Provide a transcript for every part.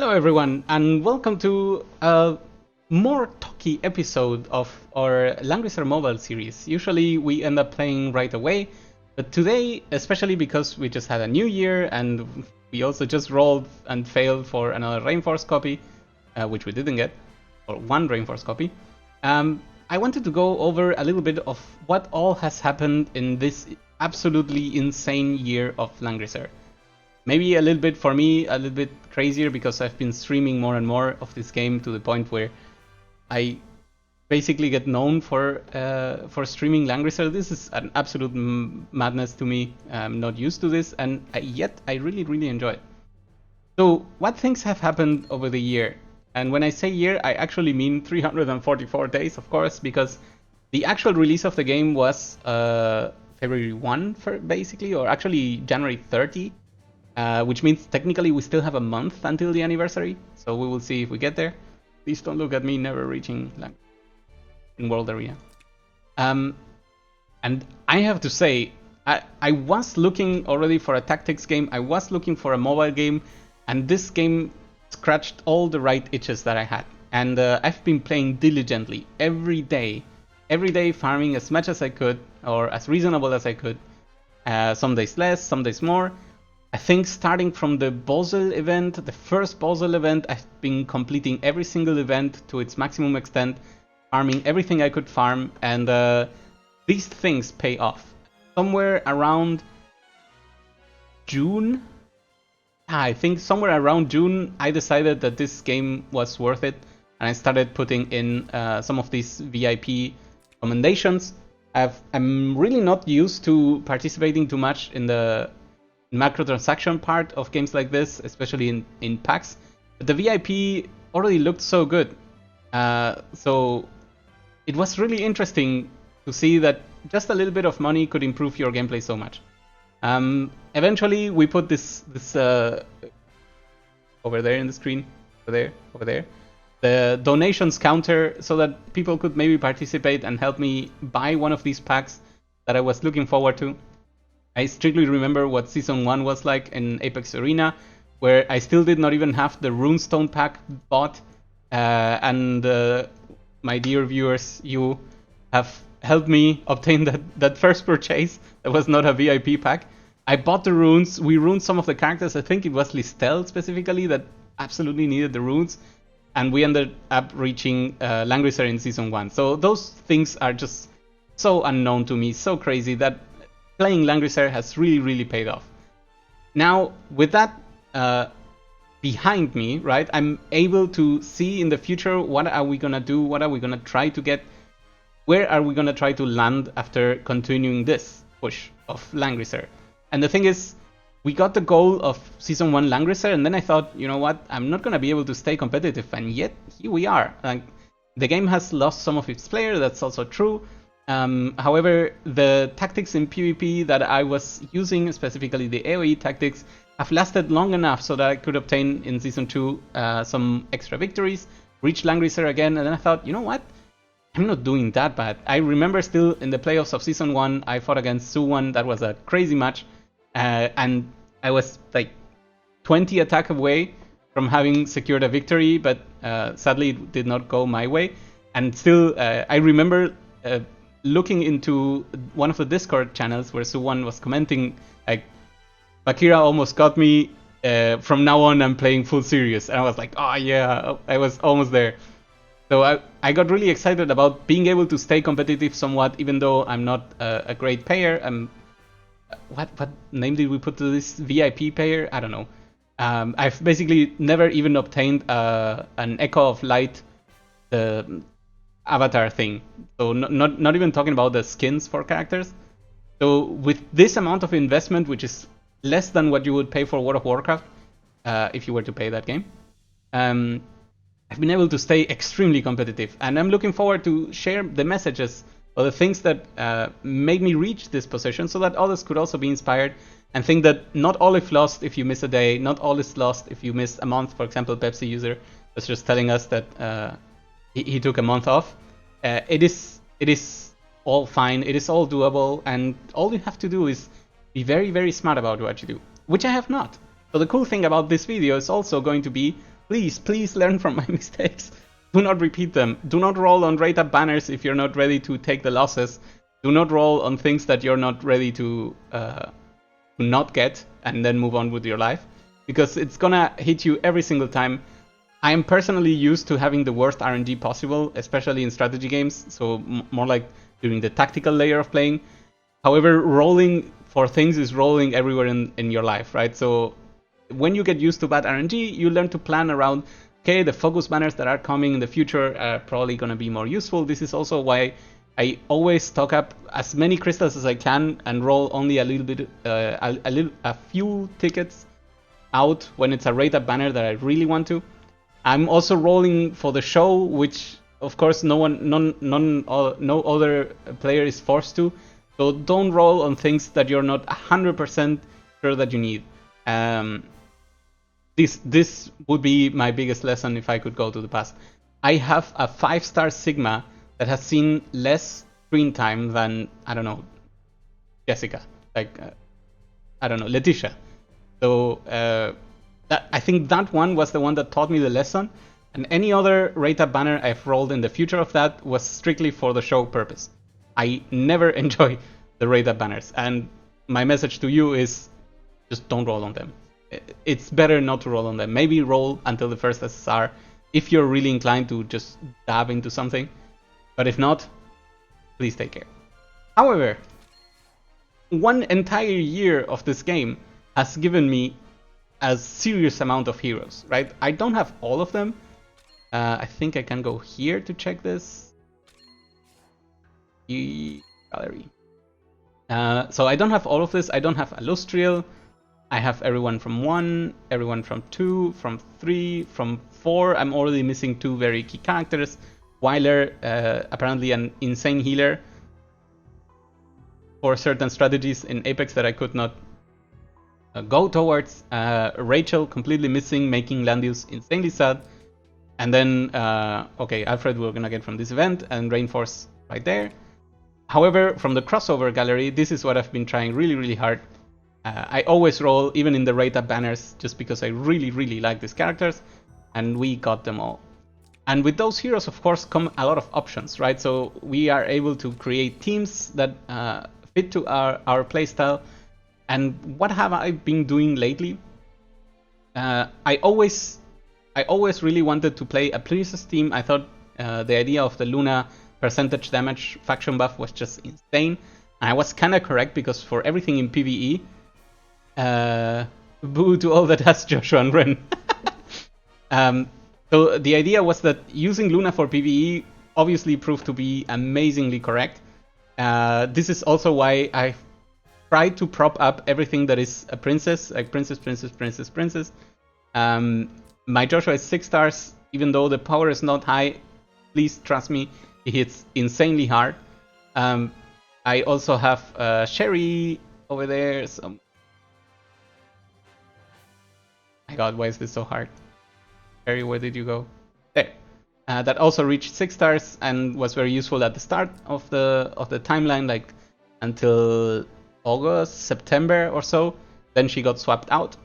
Hello everyone, and welcome to a more talky episode of our Langrisser mobile series. Usually we end up playing right away, but today, especially because we just had a new year and we also just rolled and failed for another Rainforest copy, which we didn't get, or one Rainforest copy, I wanted to go over a little bit of what all has happened in this absolutely insane year of Langrisser. Maybe a little bit for me, a little bit crazier because I've been streaming more and more of this game to the point where I basically get known for streaming Langrisser. This is an absolute madness to me. I'm not used to this, and yet I really enjoy it. So what things have happened over the year? And when I say year, I actually mean 344 days, of course, because the actual release of the game was February 1, basically, or actually January 30. Which means technically we still have a month until the anniversary, so we will see if we get there. Please don't look at me never reaching in World Arena. And I have to say, I was looking already for a tactics game, I was looking for a mobile game, and this game scratched all the right itches that I had. And I've been playing diligently every day farming as much as I could, or as reasonable as I could. Some days less, some days more. I think starting from the Basel event, the first Basel event, I've been completing every single event to its maximum extent, farming everything I could farm, and these things pay off. Somewhere around June, I think somewhere around June, I decided that this game was worth it, and I started putting in some of these VIP commendations. I'm really not used to participating too much in the macrotransaction part of games like this, especially in packs, but the VIP already looked so good, so it was really interesting to see that just a little bit of money could improve your gameplay so much. Eventually we put this over there in the screen, over there, the donations counter, so that people could maybe participate and help me buy one of these packs that I was looking forward to. I strictly remember what Season 1 was like in Apex Arena, where I still did not even have the Runestone pack bought, and my dear viewers, you have helped me obtain that first purchase that was not a VIP pack. I bought the runes, we ruined some of the characters, I think it was Estelle specifically that absolutely needed the runes, and we ended up reaching Langrisser in Season 1. So those things are just so unknown to me, so crazy, that playing Langrisser has really paid off. Now, with that behind me, right, I'm able to see in the future what are we gonna do, what are we gonna try to get, where are we gonna try to land after continuing this push of Langrisser. And the thing is, we got the goal of Season 1 Langrisser, and then I thought, you know what, I'm not gonna be able to stay competitive, and yet here we are. Like, the game has lost some of its players, that's also true. However, the tactics in PvP that I was using, specifically the AoE tactics, have lasted long enough so that I could obtain in Season 2 some extra victories, reach Langrisser again, and then I thought, you know what? I'm not doing that bad. I remember still in the playoffs of Season 1, I fought against Suwon. That was a crazy match, and I was like 20 attack away from having secured a victory, but sadly it did not go my way. And still, I remember looking into one of the Discord channels where Suwon was commenting, like, Bakira almost got me, from now on I'm playing full serious. And I was like, oh yeah, I was almost there. So I got really excited about being able to stay competitive somewhat, even though I'm not a great payer. What name did we put to this VIP payer? I don't know. I've basically never even obtained an Echo of Light, the avatar thing, so not even talking about the skins for characters. So with this amount of investment, which is less than what you would pay for World of Warcraft if you were to pay that game, I've been able to stay extremely competitive, and I'm looking forward to share the messages or the things that made me reach this position, so that others could also be inspired and think that not all is lost if you miss a day, not all is lost if you miss a month. For example, Pepsi user was just telling us that he took a month off. It is all fine, it is all doable, and all you have to do is be very smart about what you do, which I have not. So the cool thing about this video is also going to be please learn from my mistakes. Do not repeat them. Do not roll on rate up banners if you're not ready to take the losses. Do not roll on things that you're not ready to not get and then move on with your life, because it's gonna hit you every single time. I am personally used to having the worst RNG possible, especially in strategy games, so more like during the tactical layer of playing. However, rolling for things is rolling everywhere in your life, right? So when you get used to bad RNG, you learn to plan around, okay, the focus banners that are coming in the future are probably going to be more useful. This is also why I always stock up as many crystals as I can and roll only a little bit, a few tickets out when it's a rate up banner that I really want to. I'm also rolling for the show, which of course no other player is forced to. So don't roll on things that you're not 100% sure that you need. This would be my biggest lesson if I could go to the past. I have a 5-star Sigma that has seen less screen time than, I don't know, Jessica, like, I don't know, Letitia. So I think that one was the one that taught me the lesson, and any other rate-up banner I've rolled in the future of that was strictly for the show purpose. I never enjoy the rate-up banners, and my message to you is just don't roll on them. It's better not to roll on them. Maybe roll until the first SSR if you're really inclined to just dab into something, but if not, please take care. However, one entire year of this game has given me a serious amount of heroes, right? I don't have all of them. I think I can go here to check this. Gallery. So I don't have all of this. I don't have Illustrial. I have everyone from 1, everyone from 2, from 3, from 4. I'm already missing 2 very key characters. Weiler, apparently an insane healer for certain strategies in Apex that I could not go towards. Rachel completely missing, making Landuse insanely sad. And then, okay, Alfred we're gonna get from this event, and Rainforce right there. However, from the crossover gallery, this is what I've been trying really hard. I always roll, even in the rate-up banners, just because I really like these characters, and we got them all. And with those heroes, of course, come a lot of options, right? So we are able to create teams that fit to our playstyle. And what have I been doing lately? I always really wanted to play a Princess team. I thought the idea of the Luna percentage damage faction buff was just insane. And I was kind of correct, because for everything in PvE, boo to all that has Joshua and Ren. So the idea was that using Luna for PvE obviously proved to be amazingly correct. This is also why I tried to prop up everything that is a princess, like princess. My Joshua is 6 stars, even though the power is not high. Please trust me, he hits insanely hard. I also have Sherry over there. My god, why is this so hard? Sherry, where did you go? There. That also reached 6 stars and was very useful at the start of the timeline, like until August, September or so. Then she got swapped out.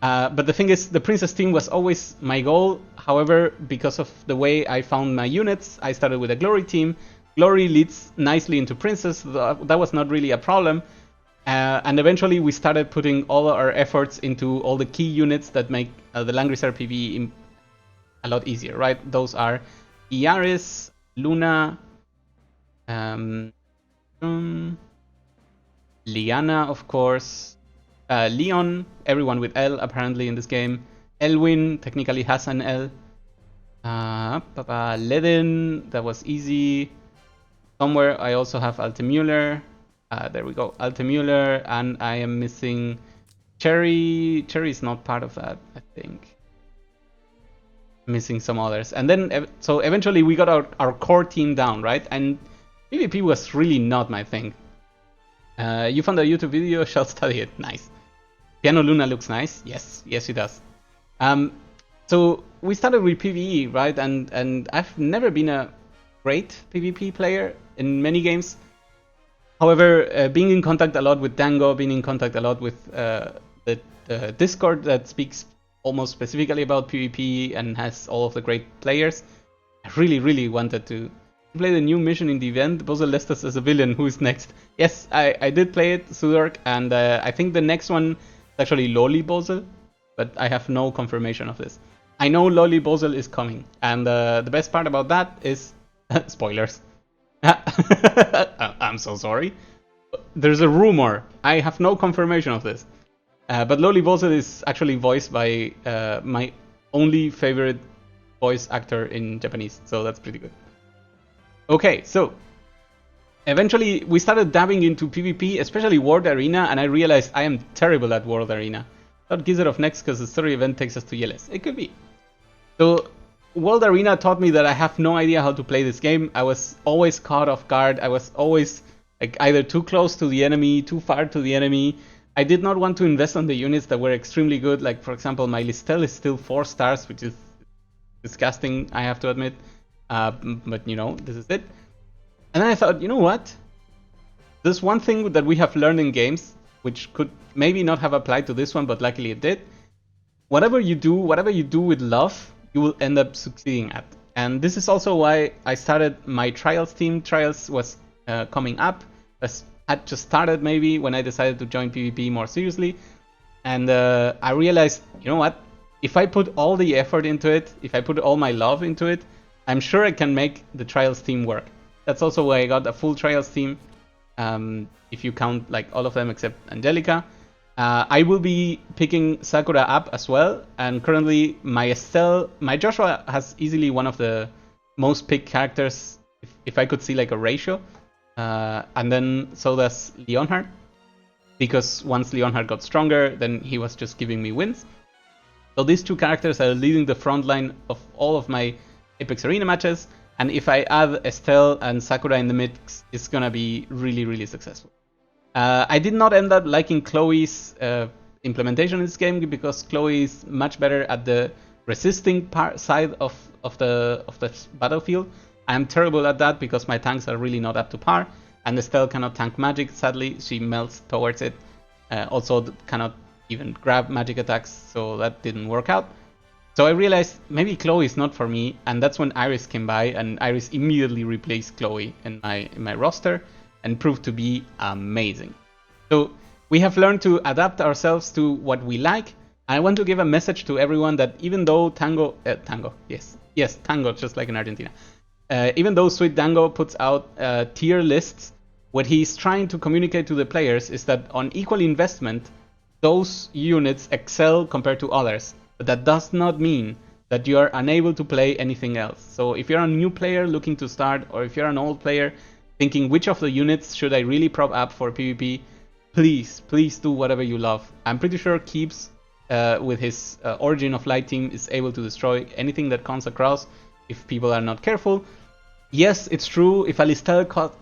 But the thing is, the princess team was always my goal. However, because of the way I found my units, I started with a glory team. Glory leads nicely into princess. That was not really a problem. And eventually we started putting all our efforts into all the key units that make the Langrisser PvE a lot easier, right? Those are Iaris, Luna, Liana, of course, Leon, everyone with L apparently in this game. Elwin technically has an L. Ledin, that was easy. Somewhere I also have Altemuller. There we go, Altemuller, and I am missing Cherry. Cherry is not part of that, I think. Missing some others. And then, so eventually we got our core team down, right? And PvP was really not my thing. You found a YouTube video, shall study it. Nice. Piano Luna looks nice. Yes, he does. So we started with PvE, right? And I've never been a great PvP player in many games. However, being in contact a lot with Dango, being in contact a lot with the Discord that speaks almost specifically about PvP and has all of the great players. I really, really wanted to play the new mission in the event. Basel listed as a villain. Who is next? Yes, I did play it, Sudork, and I think the next one is actually Loli Basel, but I have no confirmation of this. I know Loli Basel is coming, and the best part about that is spoilers. I'm so sorry. There's a rumor. I have no confirmation of this. But Loli Basel is actually voiced by my only favorite voice actor in Japanese, so that's pretty good. Okay, so eventually we started dabbing into PvP, especially World Arena, and I realized I am terrible at World Arena. Thought Gizarov next because the story event takes us to Yeles. It could be. So World Arena taught me that I have no idea how to play this game. I was always caught off guard. I was always like either too close to the enemy, too far to the enemy. I did not want to invest on the units that were extremely good. Like, for example, my Estelle is still 4 stars, which is disgusting, I have to admit. But, you know, this is it. And then I thought, you know what? There's one thing that we have learned in games, which could maybe not have applied to this one, but luckily it did. Whatever you do with love, you will end up succeeding at. And this is also why I started my Trials team. Trials was coming up. Had just started maybe when I decided to join PvP more seriously. And I realized, you know what? If I put all the effort into it, if I put all my love into it, I'm sure I can make the Trials team work. That's also why I got a full Trials team. If you count like all of them except Angelica. I will be picking Sakura up as well. And currently my Estelle, my Joshua has easily one of the most picked characters, if I could see like a ratio. And then so does Leonhard. Because once Leonhard got stronger, then he was just giving me wins. So these two characters are leading the front line of all of my Apex Arena matches. And if I add Estelle and Sakura in the mix, it's gonna be really, really successful. I did not end up liking Chloe's implementation in this game because Chloe is much better at the resisting side of the battlefield. I am terrible at that because my tanks are really not up to par, and Estelle cannot tank magic. Sadly, she melts towards it. Also cannot even grab magic attacks, so that didn't work out. So I realized maybe Chloe is not for me, and that's when Iris came by, and Iris immediately replaced Chloe in my roster and proved to be amazing. So we have learned to adapt ourselves to what we like. I want to give a message to everyone that even though Tango, just like in Argentina. Even though Sweet Dango puts out tier lists, what he's trying to communicate to the players is that on equal investment, those units excel compared to others. But that does not mean that you are unable to play anything else. So if you're a new player looking to start, or if you're an old player thinking which of the units should I really prop up for PvP, please do whatever you love. I'm pretty sure Keeps with his Origin of Light team is able to destroy anything that comes across if people are not careful. Yes, it's true, if Estelle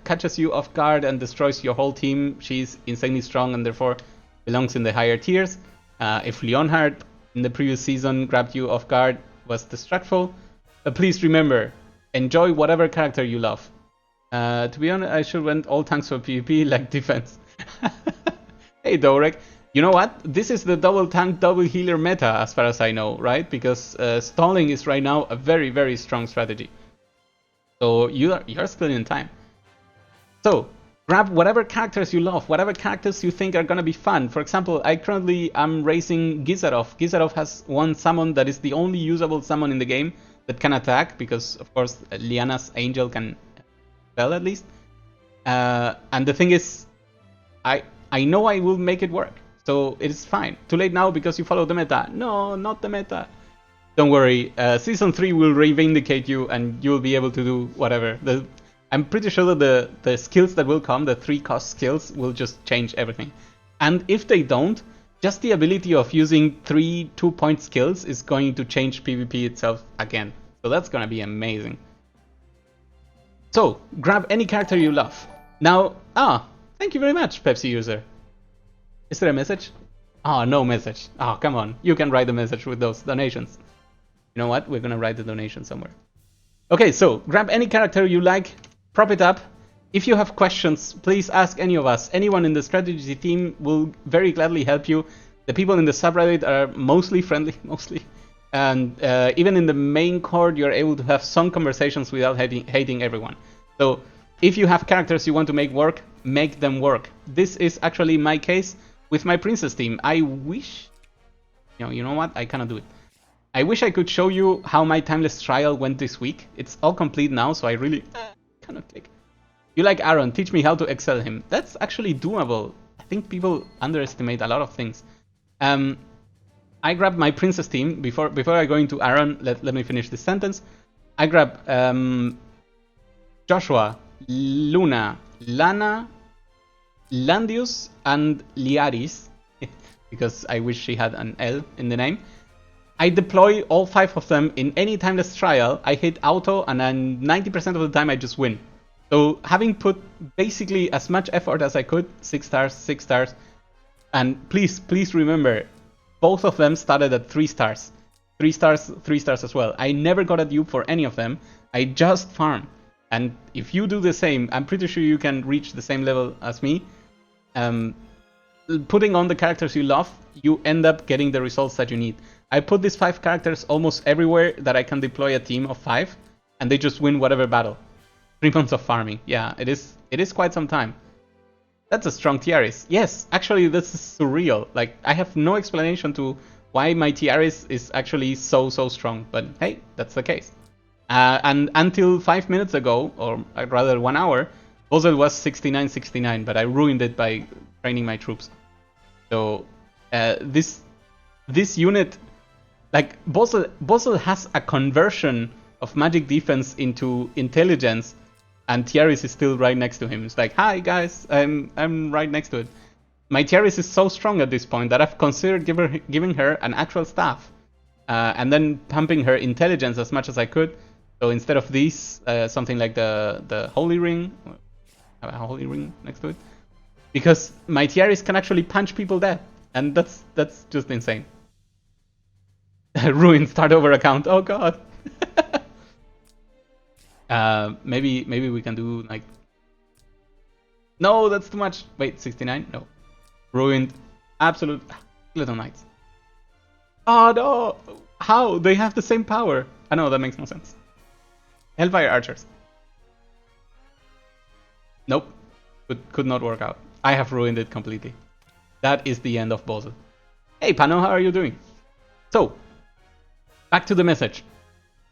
catches you off guard and destroys your whole team, she's insanely strong and therefore belongs in the higher tiers. If Leonhard in the previous season grabbed you off guard, was destructful. But please remember, enjoy whatever character you love. To be honest, I should went all tanks for PvP like defense. Hey Dorek, you know what? This is the double tank, double healer meta as far as I know, right? Because stalling is right now a very, very strong strategy. So you're still in time. So grab whatever characters you love, whatever characters you think are gonna be fun. For example, I currently am racing Gizarov. Gizarov has one summon that is the only usable summon in the game that can attack, because of course Liana's angel can spell at least. And the thing is, I know I will make it work, so it is fine. Too late now because you follow the meta. No, not the meta. Don't worry, Season 3 will reivindicate you and you will be able to do whatever. I'm pretty sure that the skills that will come, the 3-cost skills, will just change everything. And if they don't, just the ability of using 3 2-point skills is going to change PvP itself again. So that's gonna be amazing. So, grab any character you love. Now, thank you very much, Pepsi user. Is there a message? No message. Come on. You can write a message with those donations. You know what? We're gonna write the donation somewhere. Okay, so grab any character you like, prop it up. If you have questions, please ask any of us. Anyone in the strategy team will very gladly help you. The people in the subreddit are mostly friendly, mostly. And even in the main court, you're able to have some conversations without hating everyone. So if you have characters you want to make work, make them work. This is actually my case with my princess team. I wish... You know what? I cannot do it. I wish I could show you how my timeless trial went this week. It's all complete now, so I really cannot click. You like Aaron, teach me how to excel him. That's actually doable. I think people underestimate a lot of things. I grabbed my princess team. Before I go into Aaron, let me finish this sentence. I grab Joshua, Luna, Lana, Landuse, and Liaris, because I wish she had an L in the name. I deploy all 5 of them in any timeless trial. I hit auto, and then 90% of the time I just win. So having put basically as much effort as I could, 6 stars, 6 stars, and please remember, both of them started at 3 stars. 3 stars, 3 stars as well. I never got a dupe for any of them. I just farmed. And if you do the same, I'm pretty sure you can reach the same level as me. Putting on the characters you love, you end up getting the results that you need. I put these 5 characters almost everywhere that I can deploy a team of 5, and they just win whatever battle. 3 months of farming. Yeah, it is quite some time. That's a strong Tiaris. Yes, actually this is surreal. Like, I have no explanation to why my Tiaris is actually so strong, but hey, that's the case. And until 5 minutes ago, or rather 1 hour, Basel was 69-69, but I ruined it by training my troops. So this unit, like Basel has a conversion of magic defense into intelligence, and Tiaris is still right next to him. It's like, hi guys, I'm right next to it. My Tiaris is so strong at this point that I've considered giving her an actual staff, and then pumping her intelligence as much as I could. So instead of these, something like the holy ring, have a holy ring next to it, because my Tiaris can actually punch people dead, and that's just insane. Ruin start over account. Oh god. Maybe we can do like... No, that's too much. Wait, 69? No. Ruined. Absolute little knights. Oh no! How? They have the same power. I know, that makes no sense. Hellfire archers. Nope. Could not work out. I have ruined it completely. That is the end of Basel. Hey Pano, how are you doing? So, back to the message.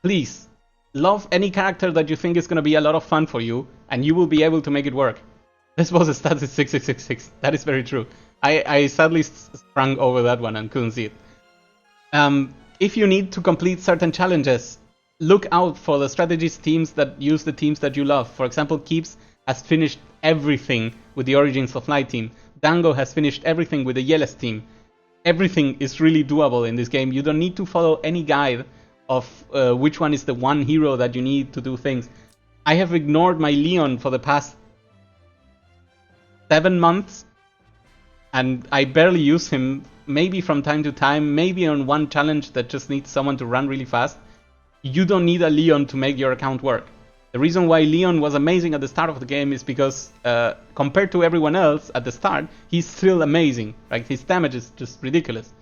Please, love any character that you think is going to be a lot of fun for you, and you will be able to make it work. This was a stats is 6666. That is very true. I sadly sprung over that one and couldn't see it. If you need to complete certain challenges, look out for the strategies teams that use the teams that you love. For example, Keeps has finished everything with the Origins of Light team. Dango has finished everything with the Yeles team. Everything is really doable in this game. You don't need to follow any guide of which one is the one hero that you need to do things. I have ignored my Leon for the past 7 months, and I barely use him, maybe from time to time, maybe on one challenge that just needs someone to run really fast. You don't need a Leon to make your account work. The reason why Leon was amazing at the start of the game is because compared to everyone else at the start, he's still amazing. Like, his damage is just ridiculous.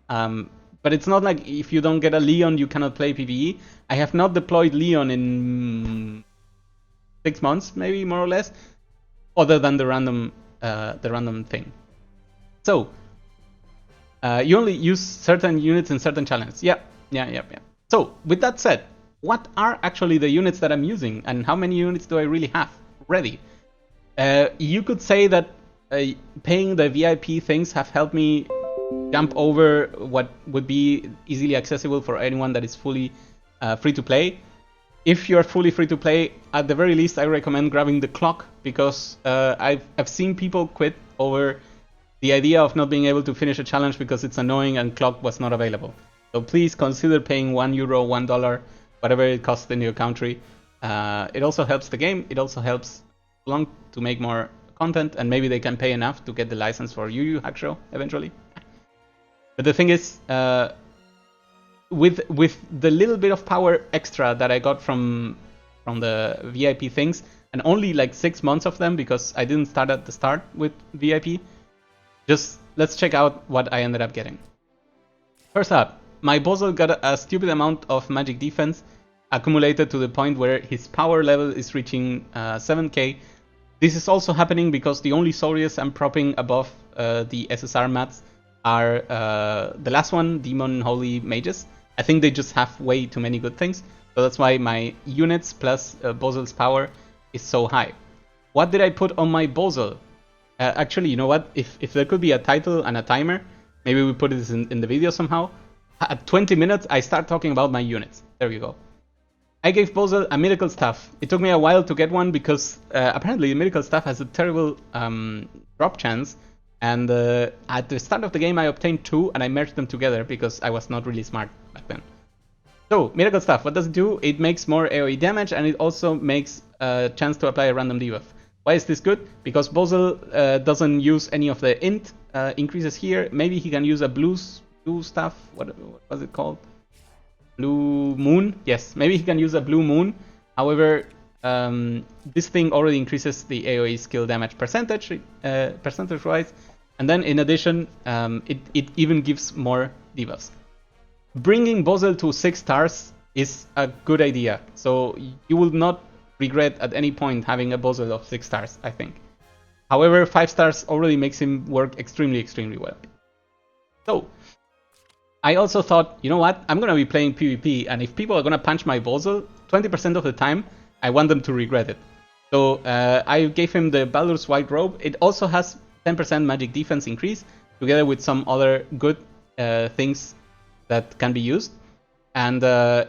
But it's not like if you don't get a Leon, you cannot play PvE. I have not deployed Leon in 6 months, maybe, more or less, other than the random thing. So, you only use certain units in certain challenges. Yeah. So, with that said, what are actually the units that I'm using, and how many units do I really have ready? You could say that paying the VIP things have helped me jump over what would be easily accessible for anyone that is fully free to play. If you're fully free to play, at the very least I recommend grabbing the clock, because I've seen people quit over the idea of not being able to finish a challenge because it's annoying and clock was not available. So please consider paying €1, $1, whatever it costs in your country. It also helps the game. It also helps Long to make more content, and maybe they can pay enough to get the license for Yu Yu Hakusho eventually. But the thing is, with the little bit of power extra that I got from the VIP things, and only like 6 months of them because I didn't start at the start with VIP, just let's check out what I ended up getting. First up, my Basel got a stupid amount of magic defense accumulated to the point where his power level is reaching 7k. This is also happening because the only Saurius I'm propping above the SSR mats are the last one, Demon Holy Mages. I think they just have way too many good things, so that's why my units plus Basel's power is so high. What did I put on my Basel? Actually, you know what? If there could be a title and a timer, maybe we put this in the video somehow. At 20 minutes, I start talking about my units. There you go. I gave Basel a Mythical Staff. It took me a while to get one because apparently the Mythical Staff has a terrible drop chance. And at the start of the game, I obtained 2 and I merged them together because I was not really smart back then. So, Mythical Staff, what does it do? It makes more AoE damage and it also makes a chance to apply a random debuff. Why is this good? Because Basel doesn't use any of the int increases here. Maybe he can use a blue staff. What was it called? Blue Moon? Yes, maybe he can use a Blue Moon. However, this thing already increases the AoE skill damage percentage-wise. And then in addition, it even gives more debuffs. Bringing Basel to 6 stars is a good idea. So you will not regret at any point having a Basel of 6 stars, I think. However, 5 stars already makes him work extremely well. So, I also thought, you know what, I'm gonna be playing PvP, and if people are gonna punch my Basel, 20% of the time, I want them to regret it. So, I gave him the Baldur's White Robe. It also has 10% magic defense increase, together with some other good things that can be used. And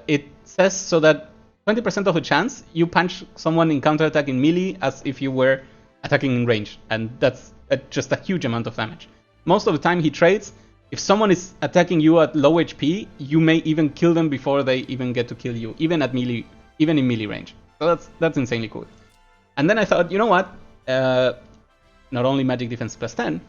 it says so that 20% of the chance you punch someone in counterattack in melee as if you were attacking in range, and that's just a huge amount of damage. Most of the time he trades. If someone is attacking you at low HP, you may even kill them before they even get to kill you, even at melee, even in melee range. So that's insanely cool. And then I thought, you know what? Not only magic defense plus 10,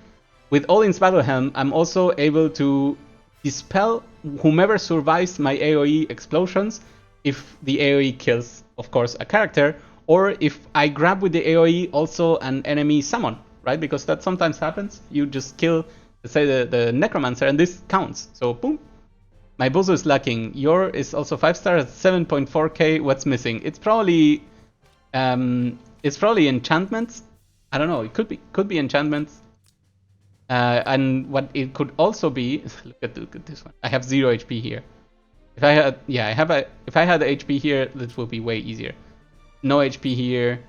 with Odin's Battle Helm, I'm also able to dispel whomever survives my AoE explosions if the AoE kills, of course, a character, or if I grab with the AoE also an enemy summon, right? Because that sometimes happens. You just kill, let's say, the Necromancer, and this counts. So, boom. My Basel is lacking. Your is also 5 stars, 7.4k. What's missing? It's probably enchantments. I don't know. It could be enchantments. And what it could also be, look at this one. I have 0 HP here. If I had HP here, this would be way easier. No HP here.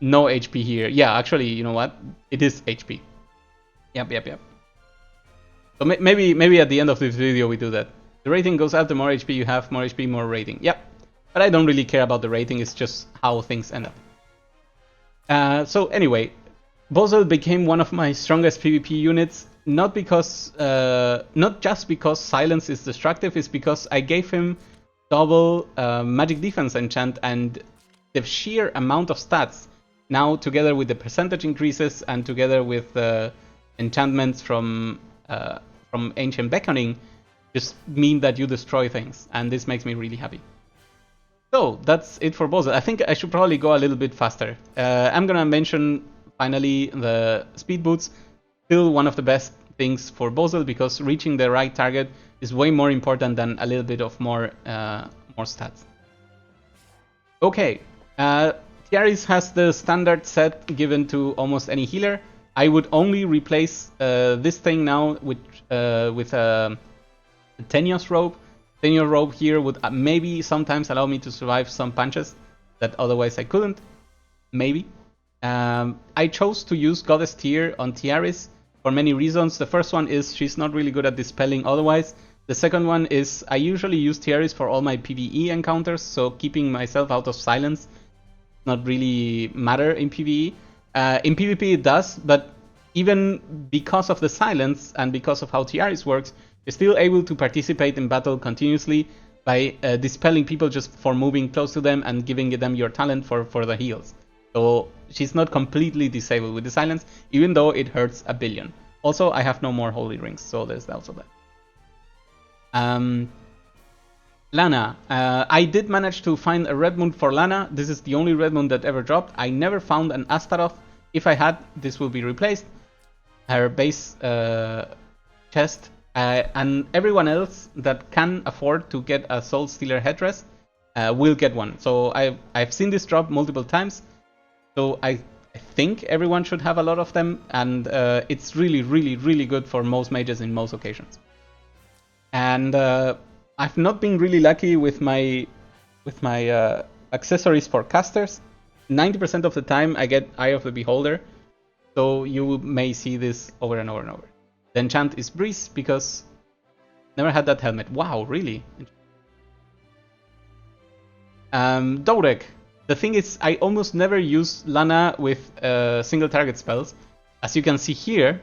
No HP here. Yeah, actually, you know what? It is HP. Yep. So maybe at the end of this video we do that. The rating goes up, the more HP you have, more HP, more rating. Yep. But I don't really care about the rating, it's just how things end up. So anyway, Basel became one of my strongest PvP units, not just because silence is destructive, it's because I gave him double magic defense enchant, and the sheer amount of stats now, together with the percentage increases and together with the enchantments from Ancient Beckoning, just mean that you destroy things, and this makes me really happy. So that's it for Basel. I think I should probably go a little bit faster. I'm gonna mention finally the speed boots. Still one of the best things for Basel, because reaching the right target is way more important than a little bit of more stats. Okay, Tiaris has the standard set given to almost any healer. I would only replace this thing now with a Tenuous Robe. Tenuous Robe here would maybe sometimes allow me to survive some punches that otherwise I couldn't. Maybe. I chose to use Goddess Tier on Tiaris for many reasons. The first one is she's not really good at dispelling otherwise. The second one is I usually use Tiaris for all my PvE encounters, so keeping myself out of silence does not really matter in PvE. In PvP it does, but even because of the silence and because of how Tiaris works, you're still able to participate in battle continuously by dispelling people just for moving close to them and giving them your talent for the heals. So she's not completely disabled with the silence, even though it hurts a billion. Also, I have no more holy rings, so there's also that. Lana. I did manage to find a red moon for Lana. This is the only red moon that ever dropped. I never found an Astaroth. If I had, this will be replaced. her base chest, and everyone else that can afford to get a Soul Stealer headdress will get one. So I've seen this drop multiple times, so I think everyone should have a lot of them, and it's really, really, really good for most mages in most occasions. And I've not been really lucky with my accessories for casters. 90% of the time I get Eye of the Beholder, so you may see this over and over and over. The enchant is Breeze because never had that helmet. Wow, really? Dorek. The thing is, I almost never use Lana with single target spells. As you can see here,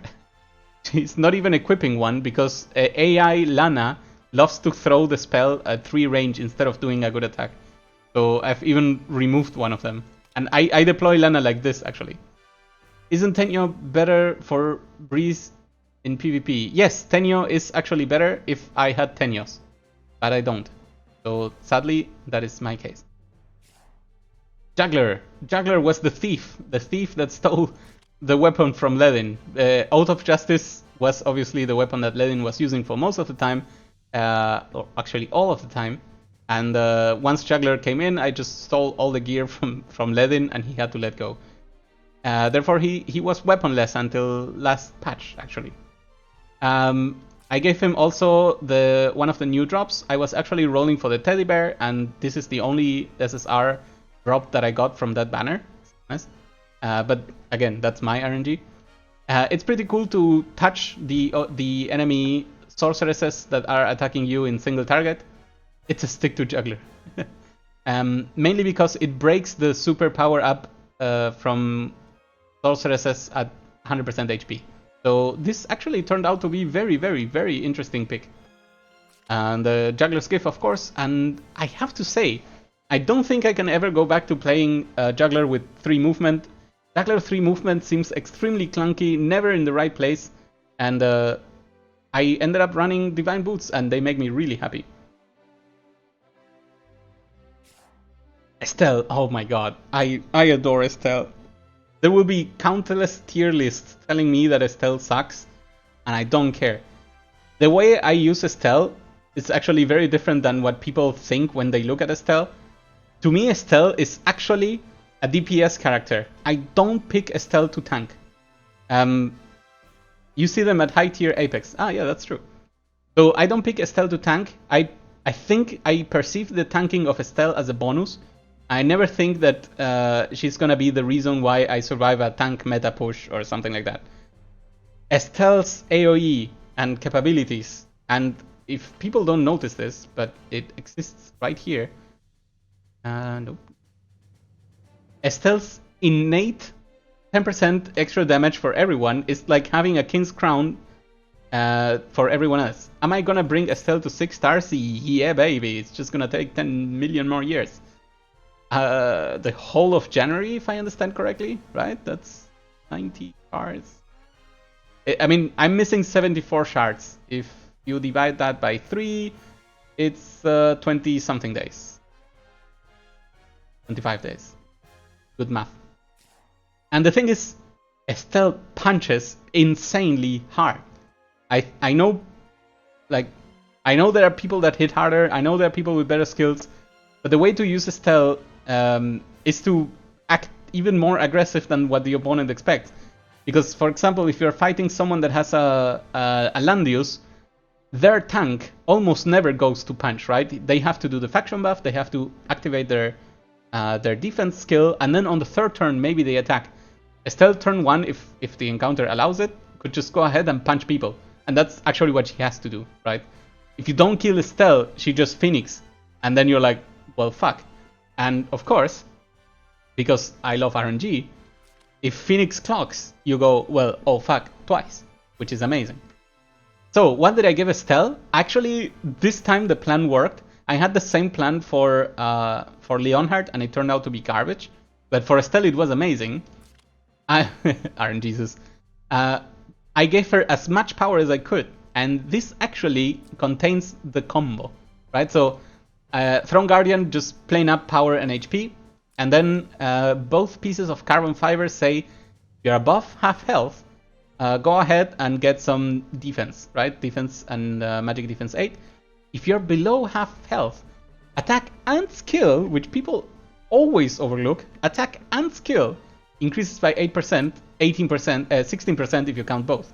she's not even equipping one because AI Lana loves to throw the spell at 3 range instead of doing a good attack. So I've even removed one of them. And I deploy Lana like this, actually. Isn't Tenyo better for Breeze in PvP? Yes, Tenyo is actually better if I had Tenyos. But I don't. So sadly, that is my case. Juggler. Juggler was the thief that stole the weapon from Ledin. Oath of Justice was obviously the weapon that Ledin was using for most of the time, or actually all of the time. And once Juggler came in, I just stole all the gear from Ledin, and he had to let go. Therefore, he was weaponless until last patch, actually. I gave him also one of the new drops. I was actually rolling for the teddy bear, and this is the only SSR drop that I got from that banner. Nice. But again, that's my RNG. It's pretty cool to touch the enemy sorceresses that are attacking you in single target. It's a stick to Juggler. Mainly because it breaks the super power up from sorceresses at 100% HP. So this actually turned out to be very, very, very interesting pick. And the Juggler's Gift, of course. And I have to say, I don't think I can ever go back to playing Juggler with 3 movement. Juggler 3 movement seems extremely clunky, never in the right place. And I ended up running Divine Boots, and they make me really happy. Estelle, oh my god, I adore Estelle. There will be countless tier lists telling me that Estelle sucks, and I don't care. The way I use Estelle is actually very different than what people think when they look at Estelle. To me, Estelle is actually a DPS character. I don't pick Estelle to tank. You see them at high tier Apex. Ah, yeah, that's true. So I don't pick Estelle to tank. I think I perceive the tanking of Estelle as a bonus. I never think that she's gonna be the reason why I survive a tank meta push or something like that. Estelle's AoE and capabilities, and if people don't notice this, but it exists right here. Nope. Estelle's innate 10% extra damage for everyone is like having a King's Crown for everyone else. Am I gonna bring Estelle to 6 stars? Yeah, baby. It's just gonna take 10 million more years. The whole of January, if I understand correctly, right? That's 90 shards. I mean, I'm missing 74 shards. If you divide that by 3, it's 20-something days. 25 days. Good math. And the thing is, Estelle punches insanely hard. I know, like, I know there are people that hit harder. I know there are people with better skills. But the way to use Estelle is to act even more aggressive than what the opponent expects. Because, for example, if you're fighting someone that has a Landuse, their tank almost never goes to punch, right? They have to do the faction buff, they have to activate their defense skill, and then on the 3rd turn, maybe they attack. Estelle, turn 1, if the encounter allows it, could just go ahead and punch people. And that's actually what she has to do, right? If you don't kill Estelle, she just Phoenix. And then you're like, well, fuck. And of course, because I love RNG, if Phoenix clocks, you go, well, oh fuck, twice, which is amazing. So what did I give Estelle? Actually, this time the plan worked. I had the same plan for Leonhardt, and it turned out to be garbage. But for Estelle, it was amazing. RNGesus. I gave her as much power as I could, and this actually contains the combo, right? So Throne Guardian, just plain up power and HP, and then both pieces of carbon fiber say you're above half health, go ahead and get some defense, right? Defense and magic defense 8. If you're below half health, attack and skill, which people always overlook, attack and skill increases by 8%, 18%, 16% if you count both.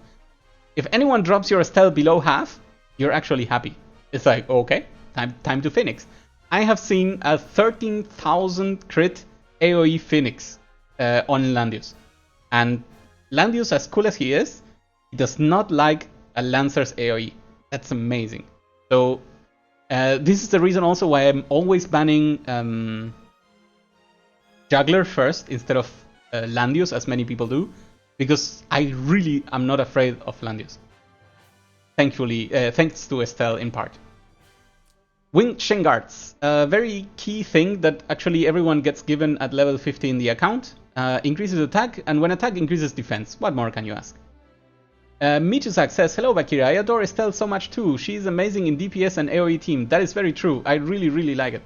If anyone drops your Estelle below half, you're actually happy. It's like, okay, time to Phoenix. I have seen a 13,000 crit AoE Phoenix on Landuse. And Landuse, as cool as he is, he does not like a Lancer's AoE. That's amazing. So this is the reason also why I'm always banning Juggler first instead of Landuse, as many people do, because I really am not afraid of Landuse. Thankfully, thanks to Estelle in part. Winged Shin Guards, a very key thing that actually everyone gets given at level 50 in the account. Increases attack, and when attack increases defense. What more can you ask? Michuzak says, hello Bakira, I adore Estelle so much too. She's amazing in DPS and AoE team. That is very true. I really like it.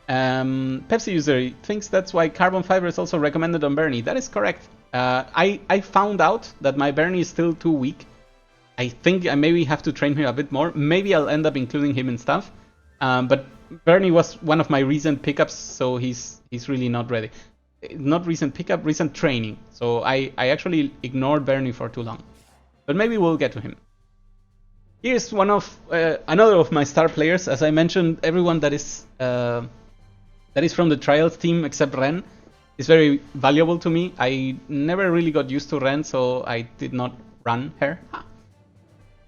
Pepsi user thinks that's why carbon fiber is also recommended on Bernie. That is correct. I found out that my Bernie is still too weak. I think I maybe have to train him a bit more. Maybe I'll end up including him in stuff. But Bernie was one of my recent pickups, so he's really not ready. Not recent pickup, recent training. So I actually ignored Bernie for too long. But maybe we'll get to him. Here's one of another of my star players. As I mentioned, everyone that is from the trials team except Ren is very valuable to me. I never really got used to Ren, so I did not run her.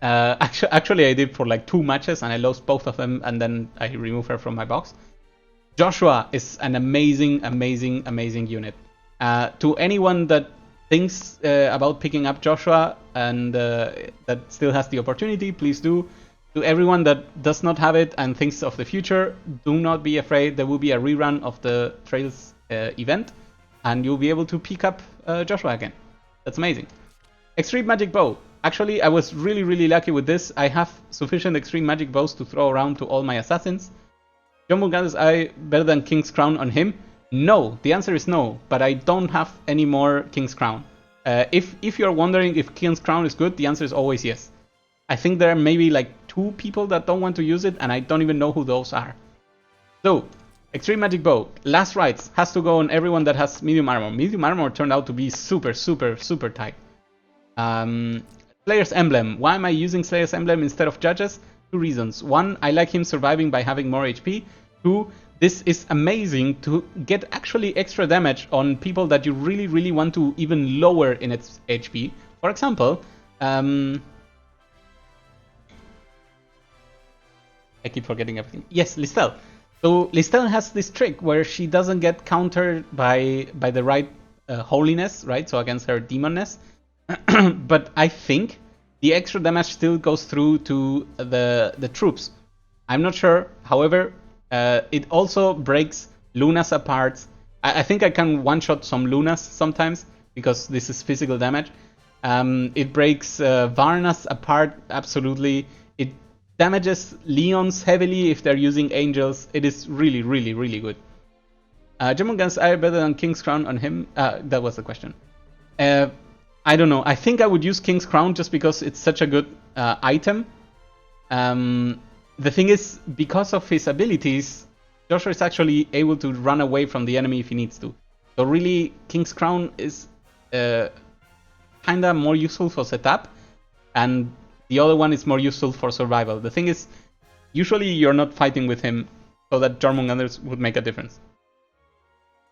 Actually, I did for like 2 matches and I lost both of them, and then I removed her from my box. Joshua is an amazing unit. To anyone that thinks about picking up Joshua and that still has the opportunity, please do. To everyone that does not have it and thinks of the future, do not be afraid. There will be a rerun of the Trails event, and you'll be able to pick up Joshua again. That's amazing. Extreme Magic Bow. Actually, I was really lucky with this. I have sufficient Extreme Magic Bows to throw around to all my assassins. John Bunga's eye better than King's Crown on him? No, the answer is no, but I don't have any more King's Crown. If you're wondering if King's Crown is good, the answer is always yes. I think there are maybe like 2 people that don't want to use it, and I don't even know who those are. So, Extreme Magic Bow, last rites, has to go on everyone that has medium armor. Medium armor turned out to be super tight. Slayer's Emblem. Why am I using Slayer's Emblem instead of Judges? 2 reasons. 1, I like him surviving by having more HP. 2, this is amazing to get actually extra damage on people that you really want to even lower in its HP. For example, I keep forgetting everything. Yes, Listelle. So Listelle has this trick where she doesn't get countered by the right holiness, right? So against her demonness. But I think the extra damage still goes through to the troops. I'm not sure. However, it also breaks Lunas apart. I think I can one-shot some Lunas sometimes because this is physical damage. It breaks Varnas apart absolutely. It damages Leons heavily if they're using angels. It is really good. Gemon Guns are better than King's Crown on him? That was the question. I don't know. I think I would use King's Crown just because it's such a good item. The thing is, because of his abilities, Joshua is actually able to run away from the enemy if he needs to. So really, King's Crown is kinda more useful for setup, and the other one is more useful for survival. The thing is, usually you're not fighting with him, so that Jormungandrs would make a difference.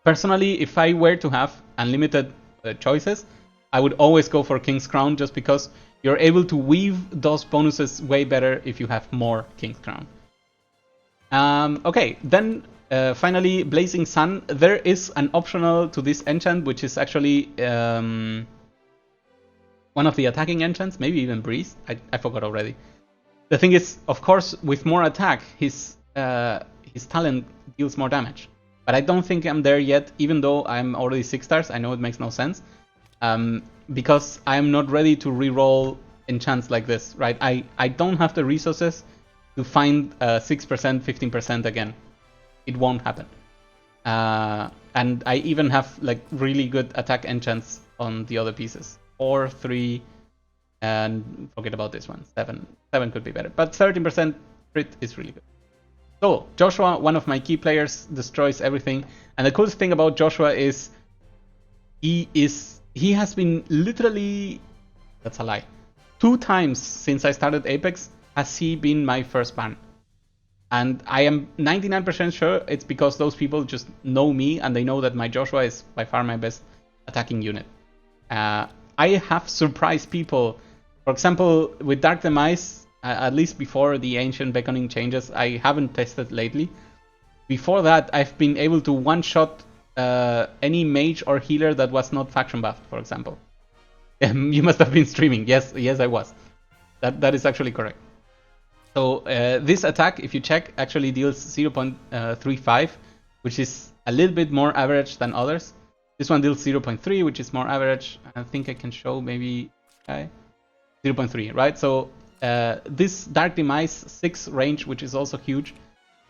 Personally, if I were to have unlimited choices, I would always go for King's Crown just because you're able to weave those bonuses way better if you have more King's Crown. Okay, then finally Blazing Sun. There is an optional to this enchant, which is actually one of the attacking enchants, maybe even Breeze. I forgot already. The thing is, of course, with more attack, his talent deals more damage. But I don't think I'm there yet, even though I'm already 6 stars. I know it makes no sense. Because I'm not ready to reroll enchants like this, right? I don't have the resources to find 6%, 15% again. It won't happen. And I even have like really good attack enchants on the other pieces. 4, 3, And forget about this one. 7 could be better, but 13% crit is really good. So Joshua, one of my key players, destroys everything. And the coolest thing about Joshua is he has been literally, that's a lie, 2 times since I started Apex has he been my first ban. And I am 99% sure it's because those people just know me and they know that my Joshua is by far my best attacking unit. I have surprised people. For example, with Dark Demise, at least before the Ancient Beckoning changes, I haven't tested lately. Before that, I've been able to one-shot any mage or healer that was not faction buffed, for example. You must have been streaming. Yes, I was. That is actually correct. So this attack, if you check, actually deals 0.35, which is a little bit more average than others. This one deals 0.3, which is more average. I think I can show maybe 0.3, right? So this Dark Demise 6 range, which is also huge,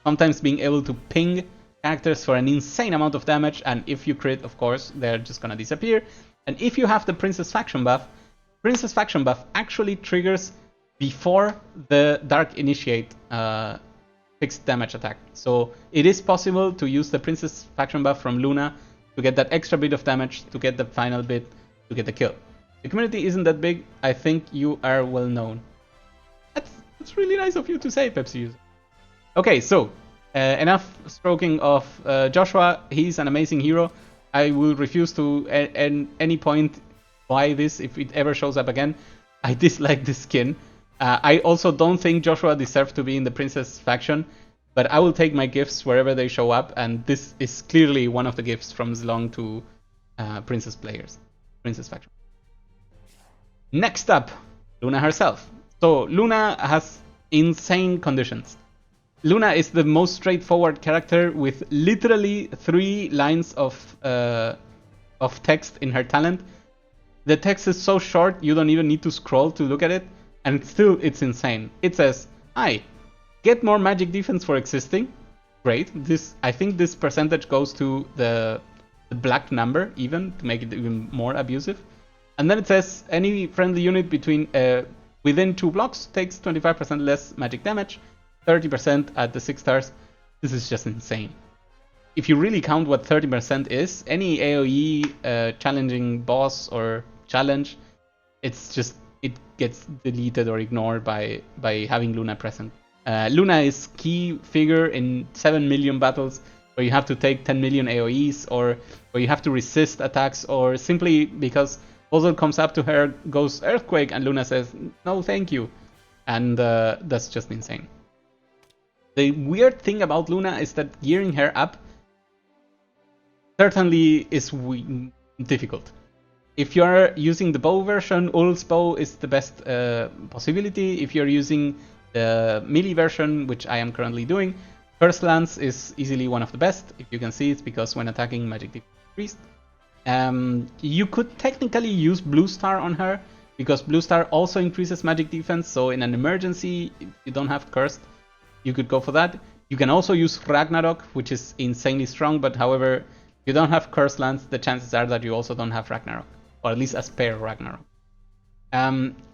sometimes being able to ping characters for an insane amount of damage, and if you crit, of course, they're just gonna disappear. And if you have the Princess Faction buff actually triggers before the Dark Initiate fixed damage attack. So it is possible to use the Princess Faction buff from Luna to get that extra bit of damage, to get the final bit, to get the kill. The community isn't that big. I think you are well known. That's really nice of you to say, Pepsi user. Okay, so enough stroking of Joshua. He's an amazing hero. I will refuse to at any point buy this if it ever shows up again. I dislike this skin. I also don't think Joshua deserves to be in the Princess faction, but I will take my gifts wherever they show up, and this is clearly one of the gifts from Zlong to Princess players, Princess faction. Next up, Luna herself. So Luna has insane conditions. Luna is the most straightforward character with literally 3 lines of text in her talent. The text is so short you don't even need to scroll to look at it, and still it's insane. It says, "Hi, get more magic defense for existing." Great. I think this percentage goes to the black number even to make it even more abusive. And then it says any friendly unit within 2 blocks takes 25% less magic damage, 30% at the 6 stars. This is just insane. If you really count what 30% is, any AoE challenging boss or challenge, it gets deleted or ignored by having Luna present. Luna is key figure in 7 million battles where you have to take 10 million AoEs, or where you have to resist attacks, or simply because Basel comes up to her, goes Earthquake, and Luna says, "No, thank you." And that's just insane. The weird thing about Luna is that gearing her up certainly is difficult. If you're using the bow version, Ulf's bow is the best possibility. If you're using the melee version, which I am currently doing, First Lance is easily one of the best. If you can see, it's because when attacking, magic defense increased. You could technically use Blue Star on her, because Blue Star also increases magic defense, so in an emergency, if you don't have Cursed, you could go for that. You can also use Ragnarok, which is insanely strong, but however, if you don't have Cursed Lance, the chances are that you also don't have Ragnarok, or at least a spare Ragnarok.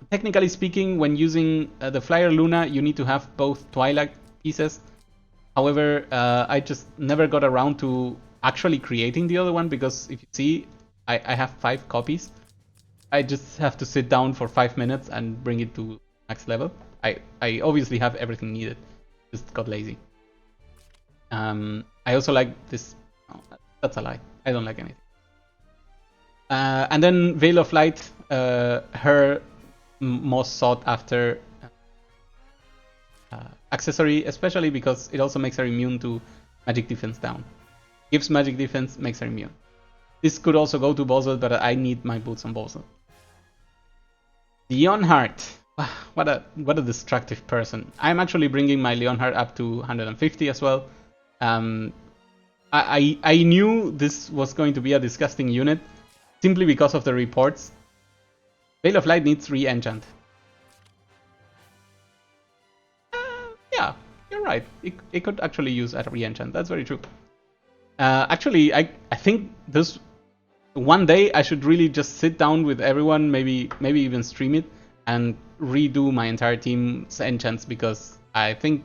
Technically speaking, when using the Flyer Luna, you need to have both Twilight pieces. However, I just never got around to actually creating the other one, because if you see, I have 5 copies. I just have to sit down for 5 minutes and bring it to max level. I obviously have everything needed, just got lazy. I also like this. Oh, that's a lie. I don't like anything. And then Veil of Light, her most sought after accessory, especially because it also makes her immune to magic defense down. Gives magic defense, makes her immune. This could also go to Basel, but I need my boots on Basel. Leonhardt. What a destructive person. I'm actually bringing my Leonhardt up to 150 as well. I knew this was going to be a disgusting unit simply because of the reports. Veil of Light needs re-enchant. Yeah, you're right. It could actually use a re-enchant. That's very true. Actually, I think this one day I should really just sit down with everyone, maybe even stream it, and redo my entire team's enchants, because I think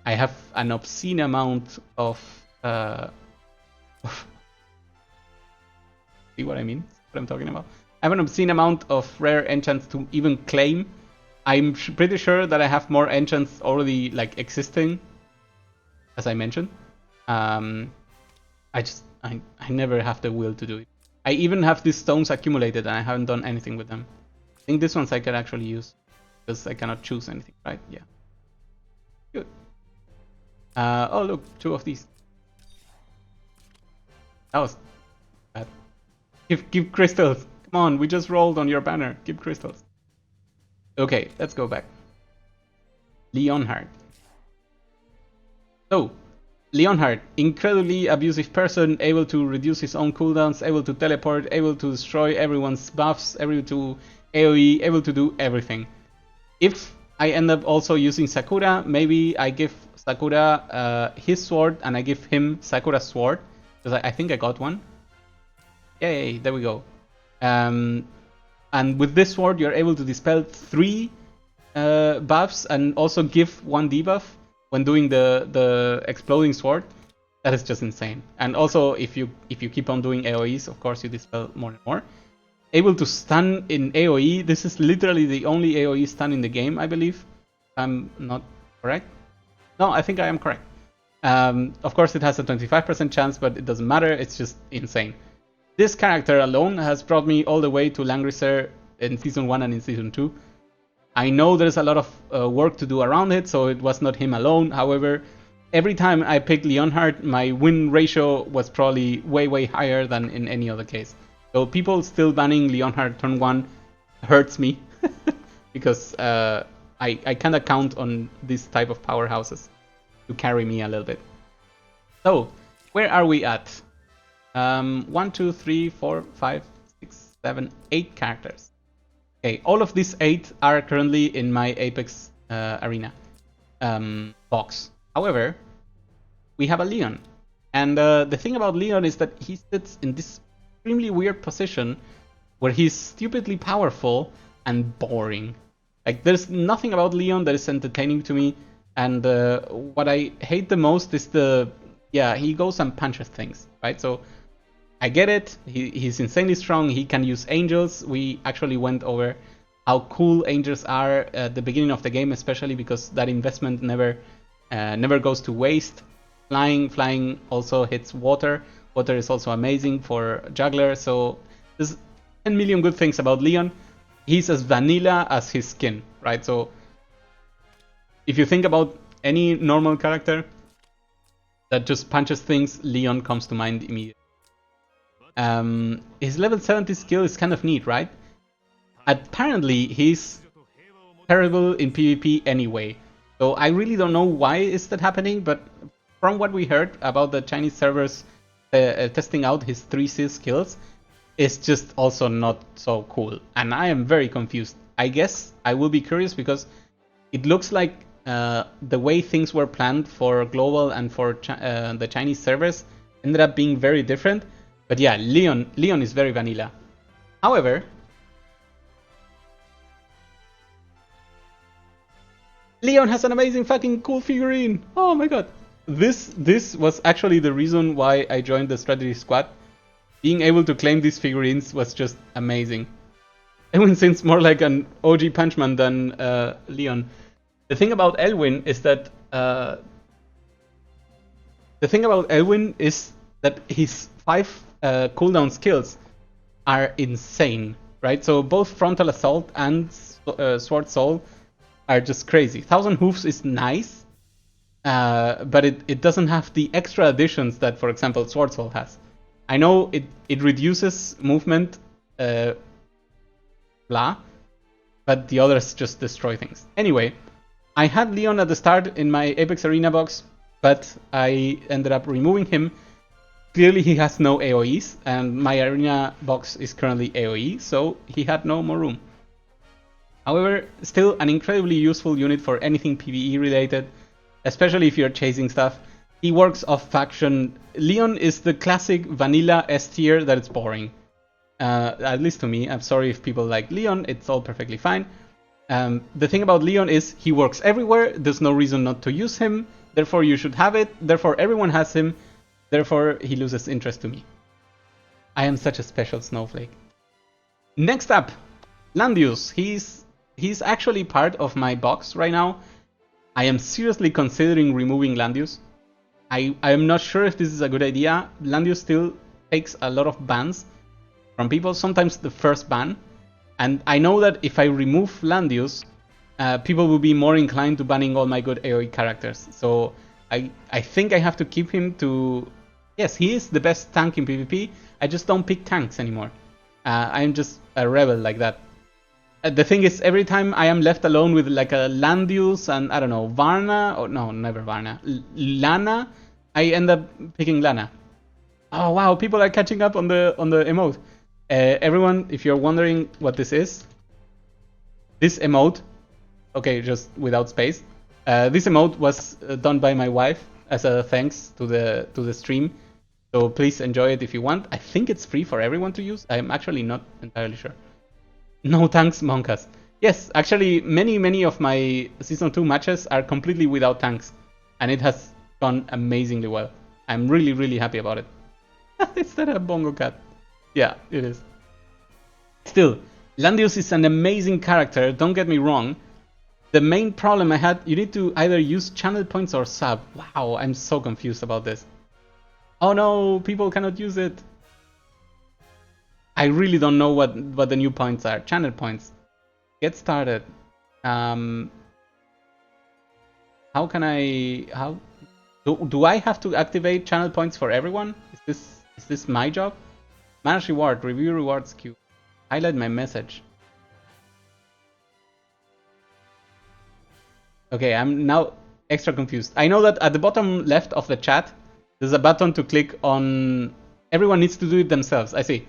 I have an obscene amount of see what I mean? What I'm talking about? I have an obscene amount of rare enchants to even claim. I'm pretty sure that I have more enchants already like existing, as I mentioned. I never have the will to do it. I even have these stones accumulated and I haven't done anything with them. I think these ones I can actually use because I cannot choose anything, right? Yeah. Good. Oh look, 2 of these. That was bad. Give crystals. Come on, we just rolled on your banner. Give crystals. Okay, let's go back. Leonhard. So, Leonhard, incredibly abusive person, able to reduce his own cooldowns, able to teleport, able to destroy everyone's buffs, able to AoE, able to do everything. If I end up also using Sakura, maybe I give Sakura his sword and I give him Sakura's sword, because I think I got one. Yay, there we go. And with this sword, you're able to dispel 3 buffs and also give 1 debuff when doing the exploding sword. That is just insane. And also, if you keep on doing AoEs, of course, you dispel more and more. Able to stun in AoE. This is literally the only AoE stun in the game, I believe. I'm not correct. No, I think I am correct. Of course, it has a 25% chance, but it doesn't matter. It's just insane. This character alone has brought me all the way to Langrisser in Season 1 and in Season 2. I know there's a lot of work to do around it, so it was not him alone. However, every time I picked Leonhard, my win ratio was probably way higher than in any other case. So people still banning Leonhard turn 1 hurts me, because I kinda count on this type of powerhouses to carry me a little bit. So, where are we at? 1, 2, 3, 4, 5, 6, 7, 8 characters. Okay, all of these 8 are currently in my Apex arena box. However, we have a Leon. And the thing about Leon is that he sits in this extremely weird position where he's stupidly powerful and boring. Like, there's nothing about Leon that is entertaining to me. And what I hate the most is he goes and punches things, right? So I get it. He's insanely strong. He can use angels. We actually went over how cool angels are at the beginning of the game, especially because that investment never goes to waste. Flying also hits water. Water is also amazing for juggler. So there's 10 million good things about Leon. He's as vanilla as his skin, right? So if you think about any normal character that just punches things, Leon comes to mind immediately. His level 70 skill is kind of neat, right? Apparently, he's terrible in PvP anyway. So I really don't know why is that happening, but from what we heard about the Chinese servers testing out his 3C skills, it's just also not so cool. And I am very confused. I guess I will be curious because it looks like the way things were planned for global and for the Chinese servers ended up being very different. But yeah, Leon is very vanilla. However, Leon has an amazing fucking cool figurine. Oh my god. This was actually the reason why I joined the strategy squad. Being able to claim these figurines was just amazing. Elwin seems more like an OG Punchman than Leon. The thing about Elwin is that his 5 cooldown skills are insane, right? So both Frontal Assault and Sword Soul are just crazy. 1000 Hoofs is nice, but it doesn't have the extra additions that, for example, Sword Soul has. I know it reduces movement, blah, but the others just destroy things. Anyway, I had Leon at the start in my Apex Arena box, but I ended up removing him. Clearly he has no AoEs, and my arena box is currently AoE, so he had no more room. However, still an incredibly useful unit for anything PvE related, especially if you're chasing stuff. He works off faction. Leon is the classic vanilla S tier that it's boring. At least to me. I'm sorry if people like Leon, it's all perfectly fine. The thing about Leon is he works everywhere. There's no reason not to use him. Therefore, you should have it. Therefore, everyone has him. Therefore, he loses interest to me. I am such a special snowflake. Next up, Landuse. He's actually part of my box right now. I am seriously considering removing Landuse. I am not sure if this is a good idea. Landuse still takes a lot of bans from people, sometimes the first ban. And I know that if I remove Landuse, people will be more inclined to banning all my good AoE characters. So I think I have to keep him to... Yes, he is the best tank in PvP. I just don't pick tanks anymore. I'm just a rebel like that. The thing is, every time I am left alone with like a Landuse and, I don't know, Varna, or no, never Varna, Lana, I end up picking Lana. Oh wow, people are catching up on the emote. Everyone, if you're wondering what this is, this emote, okay, just without space, this emote was done by my wife as a thanks to the stream. So please enjoy it if you want. I think it's free for everyone to use. I'm actually not entirely sure. No tanks, Monkas. Yes, actually, many of my Season 2 matches are completely without tanks. And it has gone amazingly well. I'm really happy about it. Is that a bongo cat? Yeah, it is. Still, Landuse is an amazing character, don't get me wrong. The main problem I had, you need to either use channel points or sub. Wow, I'm so confused about this. Oh no, people cannot use it. I really don't know what the new points are. Channel points. Get started. How can I... How... Do I have to activate channel points for everyone? Is this my job? Manage reward, review rewards queue. Highlight my message. Okay, I'm now extra confused. I know that at the bottom left of the chat, there's a button to click on... Everyone needs to do it themselves, I see.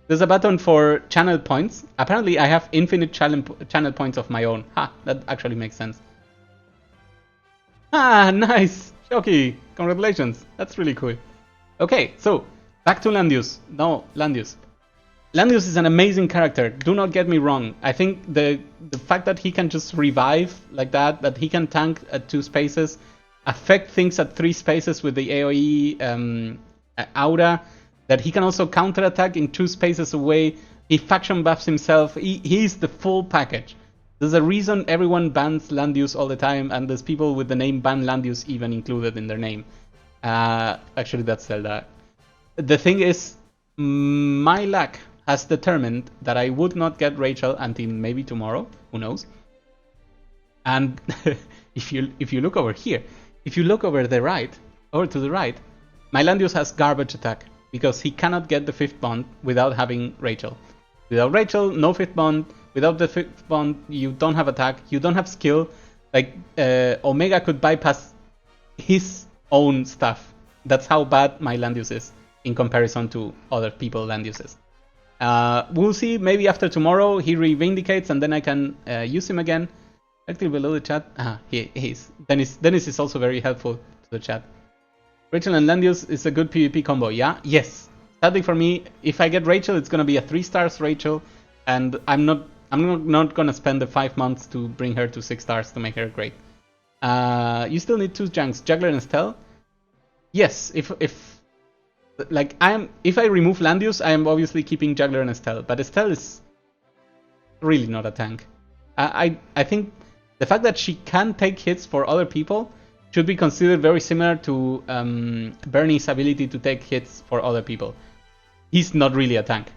There's a button for channel points. Apparently I have infinite channel points of my own. Ha, that actually makes sense. Ah, nice! Shoki, congratulations. That's really cool. Okay, so, back to Landuse. No, Landuse. Landuse is an amazing character, do not get me wrong. I think the fact that he can just revive like that he can tank at 2 spaces, affect things at 3 spaces with the AoE aura, that he can also counterattack in 2 spaces away, he faction buffs himself, he's the full package. There's a reason everyone bans Landuse all the time, and there's people with the name ban Landuse even included in their name. Actually, that's Zelda. The thing is, my luck has determined that I would not get Rachel until maybe tomorrow, who knows. And if you look over here, if you look over to the right, my Landuse has garbage attack, because he cannot get the 5th bond without having Rachel. Without Rachel, no 5th bond. Without the 5th bond, you don't have attack, you don't have skill. Like, Omega could bypass his own stuff. That's how bad my Landuse is in comparison to other people Landuses. We'll see, maybe after tomorrow he reivindicates and then I can use him again. Actually below the chat, he's Dennis is also very helpful to the chat. Rachel and Landuse is a good PvP combo, yeah? Yes. Sadly for me, if I get Rachel, it's gonna be a 3 stars Rachel, and I'm not gonna spend the 5 months to bring her to 6 stars to make her great. You still need 2 junks, Juggler and Estelle? Yes, if I remove Landuse, I am obviously keeping Juggler and Estelle, but Estelle is really not a tank. I think the fact that she can take hits for other people should be considered very similar to Bernie's ability to take hits for other people. He's not really a tank.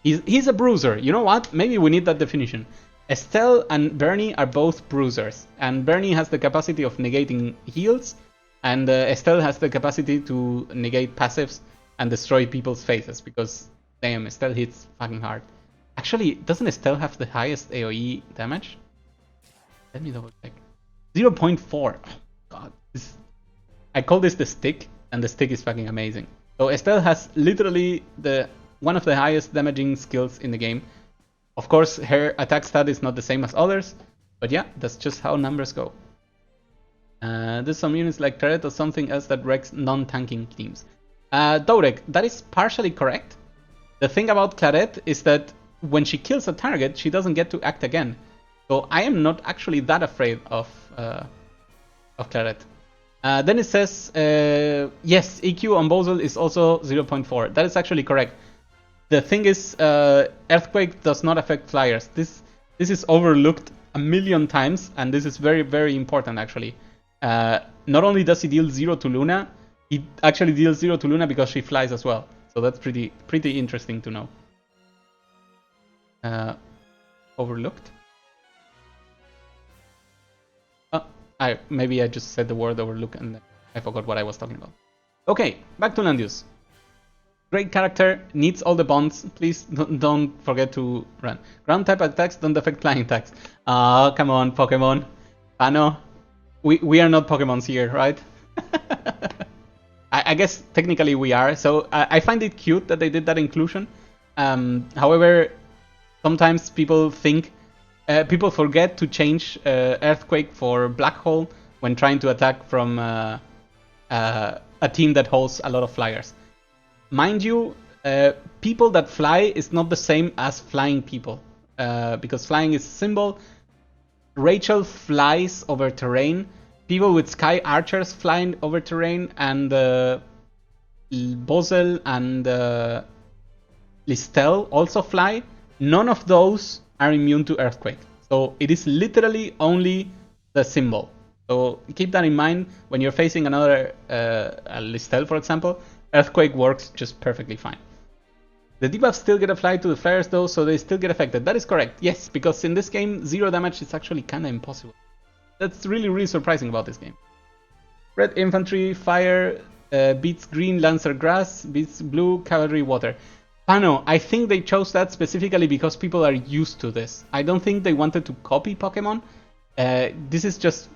He's a bruiser. You know what? Maybe we need that definition. Estelle and Bernie are both bruisers, and Bernie has the capacity of negating heals, and Estelle has the capacity to negate passives and destroy people's faces, because damn, Estelle hits fucking hard. Actually, doesn't Estelle have the highest AoE damage? Let me double check. 0.4. Oh, God. I call this the stick, and the stick is fucking amazing. So Estelle has literally one of the highest damaging skills in the game. Of course, her attack stat is not the same as others, but yeah, that's just how numbers go. There's some units like Claret or something else that wrecks non-tanking teams. Dorek, that is partially correct. The thing about Claret is that when she kills a target, she doesn't get to act again. So I am not actually that afraid of Claret. Then it says, yes, EQ on Basel is also 0.4. That is actually correct. The thing is, Earthquake does not affect flyers. This is overlooked a million times, and this is very, very important actually. Not only does he deal 0 to Luna, he actually deals 0 to Luna because she flies as well. So that's pretty interesting to know. Overlooked? Maybe I just said the word overlook and I forgot what I was talking about. Okay, back to Landuse. Great character, needs all the bonds. Please don't forget to run. Ground type attacks don't affect flying attacks. Come on, Pokemon. Pano, we are not Pokemons here, right? I guess technically we are. So I find it cute that they did that inclusion. However, sometimes people forget to change Earthquake for Black Hole when trying to attack from a team that holds a lot of flyers. Mind you, people that fly is not the same as flying people, because flying is a symbol. Rachel flies over terrain. People with Sky Archers flying over terrain, and Basel and Estelle also fly. None of those are immune to Earthquake. So it is literally only the symbol. So keep that in mind when you're facing another Estelle, for example. Earthquake works just perfectly fine. The debuffs still get applied to the flyers though, so they still get affected. That is correct, yes, because in this game, 0 damage is actually kinda impossible. That's really, really surprising about this game. Red Infantry, Fire, beats Green Lancer Grass, beats Blue Cavalry Water. Pano, I think they chose that specifically because people are used to this. I don't think they wanted to copy Pokemon. This is just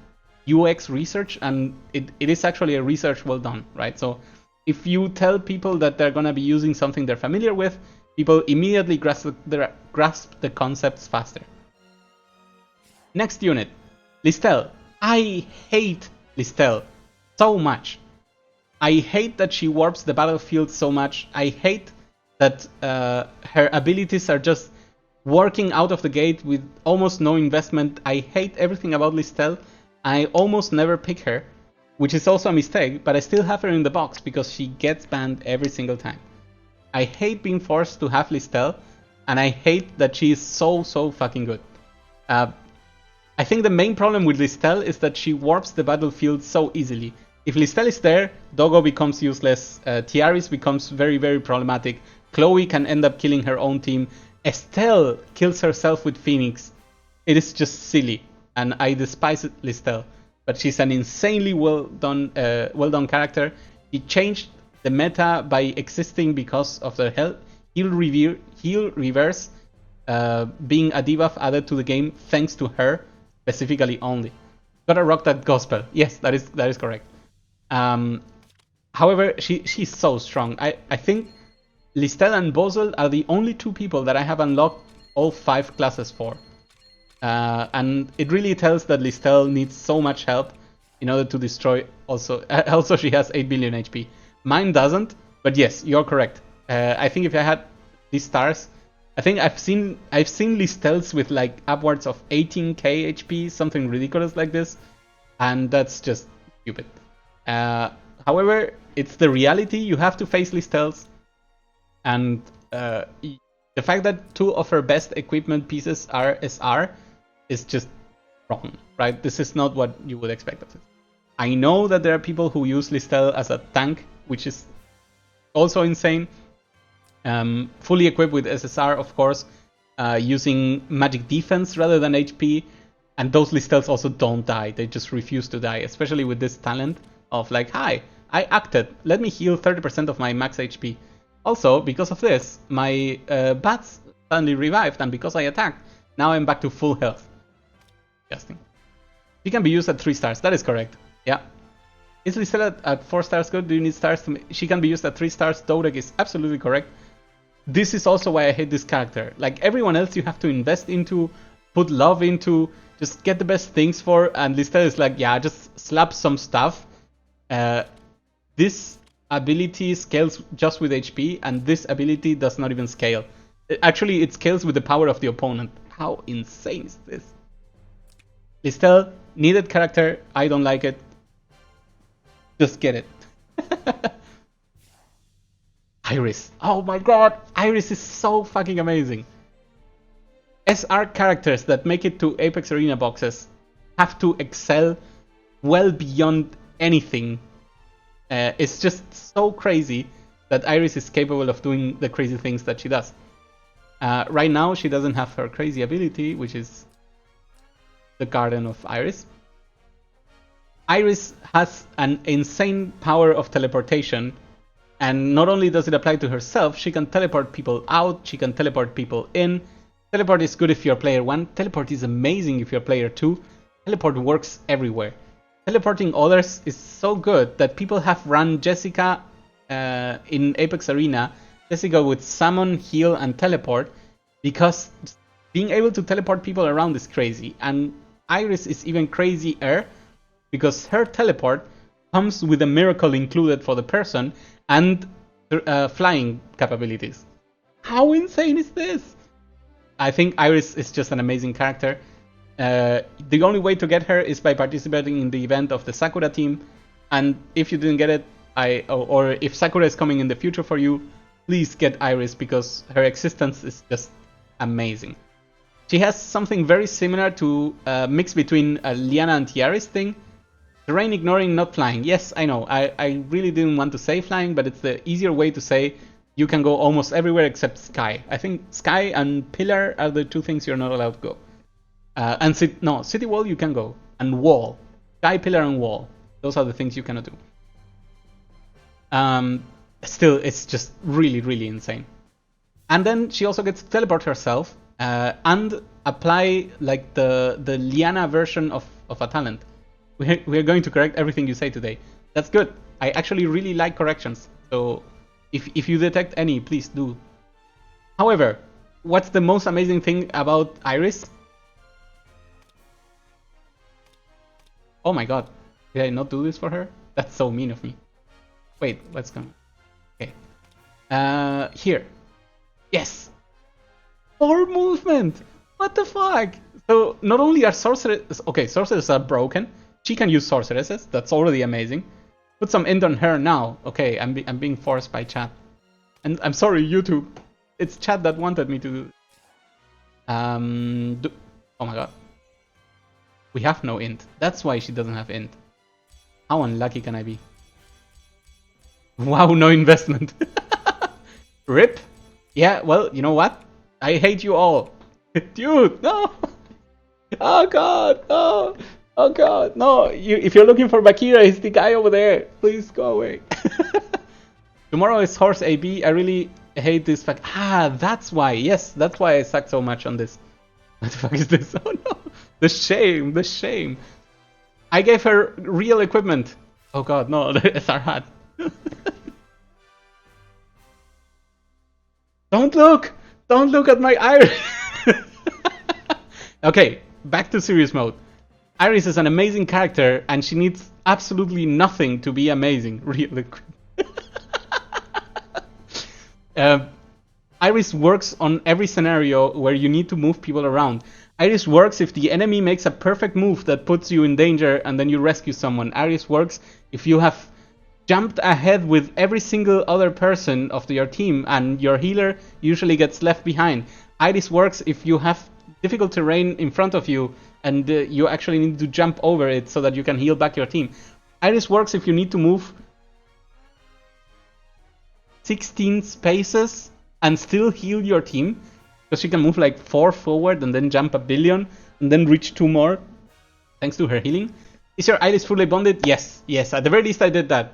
UX research, and it is actually a research well done, right? So if you tell people that they're gonna be using something they're familiar with, people immediately grasp the concepts faster. Next unit, Estelle. I hate Estelle so much. I hate that she warps the battlefield so much. I hate that her abilities are just working out of the gate with almost no investment. I hate everything about Estelle. I almost never pick her, which is also a mistake, but I still have her in the box because she gets banned every single time. I hate being forced to have Estelle, and I hate that she is so fucking good. I think the main problem with Estelle is that she warps the battlefield so easily. If Estelle is there, Doggo becomes useless, Tiaris becomes very, very problematic, Chloe can end up killing her own team, Estelle kills herself with Phoenix. It is just silly, and I despise Estelle. But she's an insanely well done character. He changed the meta by existing because of the heal reverse being a debuff added to the game thanks to her specifically only. Gotta rock that gospel. Yes, that is correct. However, she's so strong. I think Estelle and Basel are the only two people that I have unlocked all 5 classes for. And it really tells that Estelle needs so much help in order to destroy. Also she has 8 billion HP. Mine doesn't, but yes, you're correct. I think if I had these stars, I think I've seen Estelles with like upwards of 18k HP, something ridiculous like this, and that's just stupid. However, it's the reality. You have to face Estelles, and the fact that 2 of her best equipment pieces are SR is just wrong, right? This is not what you would expect of it. I know that there are people who use Estelle as a tank, which is also insane. Fully equipped with SSR, of course, using magic defense rather than HP, and those Estelles also don't die. They just refuse to die, especially with this talent of like, hi, I acted, let me heal 30% of my max HP. Also, because of this, my bats suddenly revived, and because I attacked, now I'm back to full health. Disgusting. She can be used at 3 stars, that is correct. Yeah. Is Estelle at 4 stars good? Do you need stars to she can be used at 3 stars. Dodek is absolutely correct. This is also why I hate this character. Like everyone else, you have to invest into, put love into, just get the best things for, and Estelle is like, yeah, just slap some stuff. This ability scales just with HP, and this ability does not even scale. Actually, it scales with the power of the opponent. How insane is this? Estelle, needed character. I don't like it. Just get it. Iris. Oh my god. Iris is so fucking amazing. SR characters that make it to Apex Arena boxes have to excel well beyond anything. It's just so crazy that Iris is capable of doing the crazy things that she does. Right now, she doesn't have her crazy ability, which is the Garden of Iris. Iris has an insane power of teleportation, and not only does it apply to herself, she can teleport people out, she can teleport people in. Teleport is good if you're player 1, teleport is amazing if you're player 2. Teleport works everywhere. Teleporting others is so good that people have run Jessica in Apex Arena. Jessica would summon, heal, and teleport because being able to teleport people around is crazy. And Iris is even crazier because her teleport comes with a miracle included for the person and flying capabilities. How insane is this? I think Iris is just an amazing character. The only way to get her is by participating in the event of the Sakura team. And if you didn't get it, or if Sakura is coming in the future for you, please get Iris because her existence is just amazing. She has something very similar to a mix between a Liana and Tiaris thing. Terrain ignoring, not flying. Yes, I know. I really didn't want to say flying, but it's the easier way to say you can go almost everywhere except sky. I think sky and pillar are the two things you're not allowed to go. And city wall you can go. And wall. Sky, pillar, and wall. Those are the things you cannot do. Still, it's just really, really insane. And then she also gets to teleport herself and apply like the Liana version of a talent. We're going to correct everything you say today. That's good. I actually really like corrections. So if you detect any, please do. However, what's the most amazing thing about Iris? Oh my god. Did I not do this for her? That's so mean of me. Wait, what's going on? Okay. Here. Yes! 4 movement! What the fuck? So, not only are sorceresses... Okay, sorceresses are broken. She can use sorceresses. That's already amazing. Put some int on her now. Okay, I'm being forced by chat. And I'm sorry, YouTube. It's chat that wanted me to do... Oh my god. We have no int. That's why she doesn't have int. How unlucky can I be? Wow, no investment. RIP? Yeah, well, you know what? I hate you all. Dude, no! Oh god, no! Oh god, no! If you're looking for Bakira, it's the guy over there. Please go away. Tomorrow is Horse AB. I really hate this fact. Ah, that's why. Yes, that's why I suck so much on this. What the fuck is this? Oh no! The shame, the shame. I gave her real equipment. Oh god, no, the SR hat. Don't look! Don't look at my Iris! Okay, back to serious mode. Iris is an amazing character and she needs absolutely nothing to be amazing. Really. Iris works on every scenario where you need to move people around. Iris works if the enemy makes a perfect move that puts you in danger and then you rescue someone. Iris works if you have jumped ahead with every single other person of your team and your healer usually gets left behind. Iris works if you have difficult terrain in front of you and you actually need to jump over it so that you can heal back your team. Iris works if you need to move 16 spaces and still heal your team, because she can move like 4 forward and then jump a billion and then reach 2 more thanks to her healing. Is your Iris fully bonded? Yes, yes, at the very least I did that.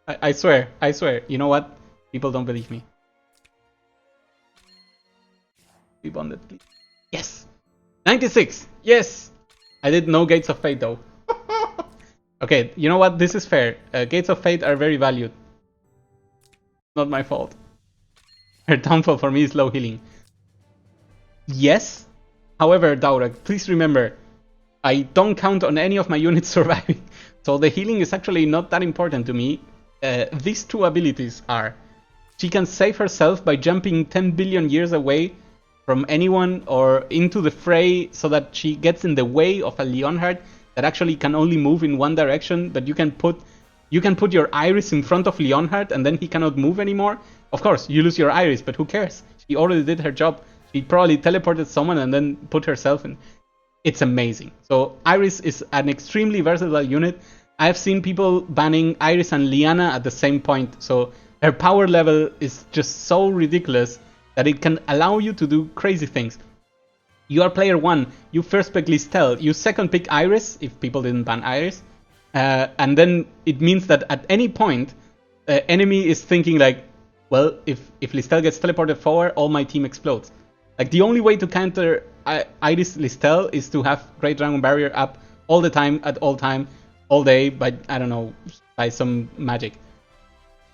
I swear, I swear. You know what? People don't believe me. Be bonded, please. Yes! 96! Yes! I did no Gates of Fate though. Okay, you know what? This is fair. Gates of Fate are very valued. Not my fault. Her downfall for me is low healing. Yes. However, Daurag, please remember, I don't count on any of my units surviving. So the healing is actually not that important to me. These 2 abilities are. She can save herself by jumping 10 billion years away from anyone or into the fray so that she gets in the way of a Leonhard that actually can only move in one direction, but you can put your Iris in front of Leonhard and then he cannot move anymore. Of course, you lose your Iris, but who cares? She already did her job. She probably teleported someone and then put herself in. It's amazing. So Iris is an extremely versatile unit. I've seen people banning Iris and Liana at the same point. So her power level is just so ridiculous that it can allow you to do crazy things. You are player 1, you first pick Estelle, you second pick Iris, if people didn't ban Iris. And then it means that at any point, the enemy is thinking like, well, if Estelle gets teleported forward, all my team explodes. Like the only way to counter Iris Estelle is to have Great Dragon Barrier up all the time, at all time, all day, by, I don't know, by some magic.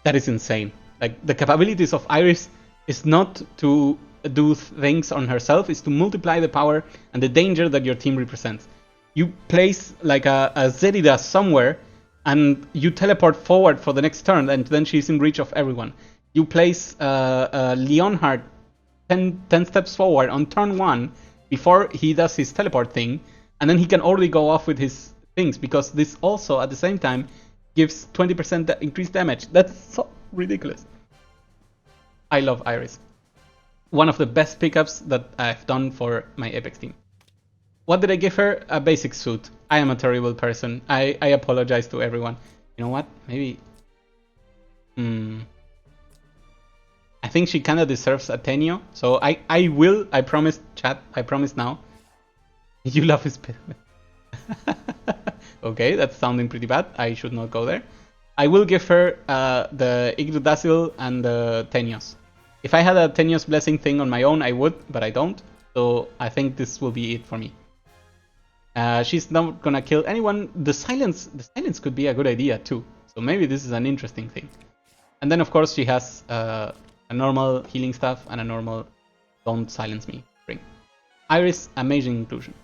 That is insane. Like the capabilities of Iris is not to do things on herself, is to multiply the power and the danger that your team represents. You place like a Zerida somewhere and you teleport forward for the next turn and then she's in reach of everyone. You place Leonhard 10 steps forward on turn 1 before he does his teleport thing, and then he can already go off with his things, because this also at the same time gives 20% increased damage. That's so ridiculous. I love Iris. One of the best pickups that I've done for my Apex team. What did I give her? A basic suit. I am a terrible person. I apologize to everyone. You know what? Maybe... I think she kinda deserves a Tenio. So I will, I promise, chat, I promise now. You love his pyramid. Okay, that's sounding pretty bad. I should not go there. I will give her the Yggdrasil and the Tenios. If I had a Tenios Blessing thing on my own, I would, but I don't. So I think this will be it for me. She's not gonna kill anyone. The silence could be a good idea too. So maybe this is an interesting thing. And then of course she has a normal healing stuff and a normal don't silence me ring. Iris, amazing inclusion.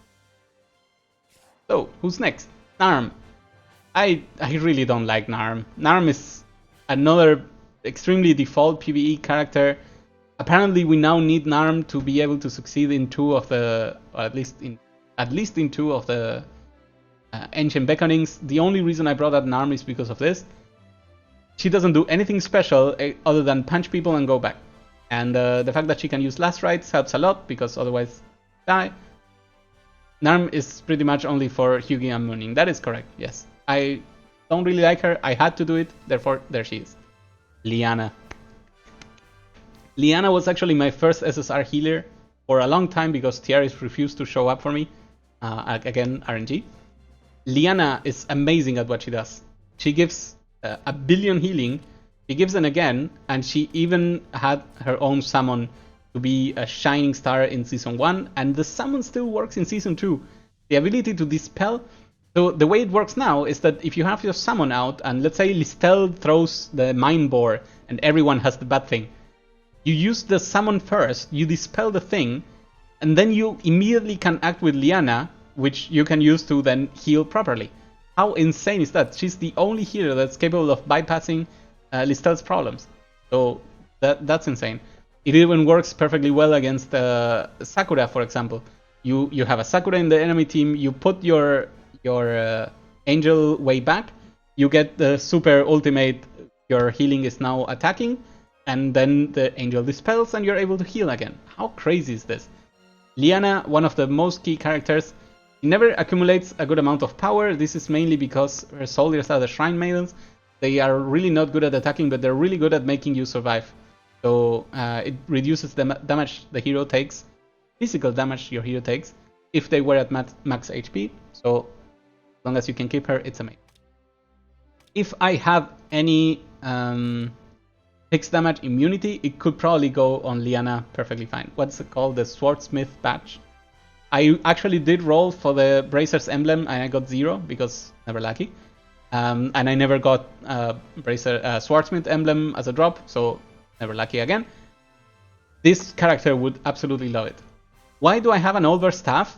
So who's next? Narm. I really don't like Narm. Narm is another extremely default PvE character. Apparently we now need Narm to be able to succeed in 2 of the, or at least in 2 of the Ancient Beckonings. The only reason I brought up Narm is because of this. She doesn't do anything special other than punch people and go back. And the fact that she can use Last Rites helps a lot, because otherwise die. Narm is pretty much only for Hughie and Mooning. That is correct, yes. I don't really like her. I had to do it, therefore there she is. Liana. Liana was actually my first SSR healer for a long time because Tiaris refused to show up for me. Again, RNG. Liana is amazing at what she does. She gives a billion healing. She gives an again, and she even had her own summon to be a shining star in Season 1, and the summon still works in Season 2. The ability to dispel. So the way it works now is that if you have your summon out, and let's say Estelle throws the Mind Bore, and everyone has the bad thing, you use the summon first, you dispel the thing, and then you immediately can act with Liana, which you can use to then heal properly. How insane is that? She's the only healer that's capable of bypassing Listelle's problems. So that's insane. It even works perfectly well against Sakura, for example. You have a Sakura in the enemy team, you put your Angel way back, you get the super ultimate, your healing is now attacking, and then the Angel dispels and you're able to heal again. How crazy is this? Liana, one of the most key characters, never accumulates a good amount of power. This is mainly because her soldiers are the Shrine Maidens. They are really not good at attacking, but they're really good at making you survive. So it reduces the damage the hero takes, physical damage your hero takes, if they were at max HP. So as long as you can keep her, it's amazing. If I have any fixed damage immunity, it could probably go on Liana perfectly fine. What's it called? The Swordsmith badge. I actually did roll for the Bracer's emblem and I got 0 because never lucky. And I never got Swordsmith emblem as a drop, so never lucky again. This character would absolutely love it. Why do I have an Olver staff?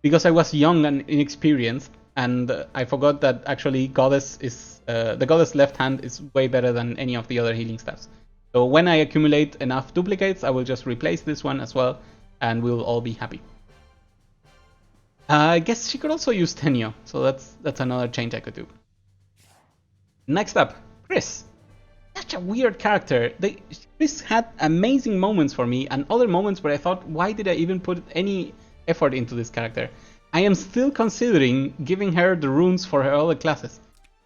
Because I was young and inexperienced, and I forgot that actually Goddess is the Goddess left hand is way better than any of the other healing staffs. So when I accumulate enough duplicates, I will just replace this one as well. and we'll all be happy. I guess she could also use Tenyo, so that's another change I could do. Next up, Chris. Such a weird character. Chris had amazing moments for me, and other moments where I thought, why did I even put any effort into this character? I am still considering giving her the runes for her other classes.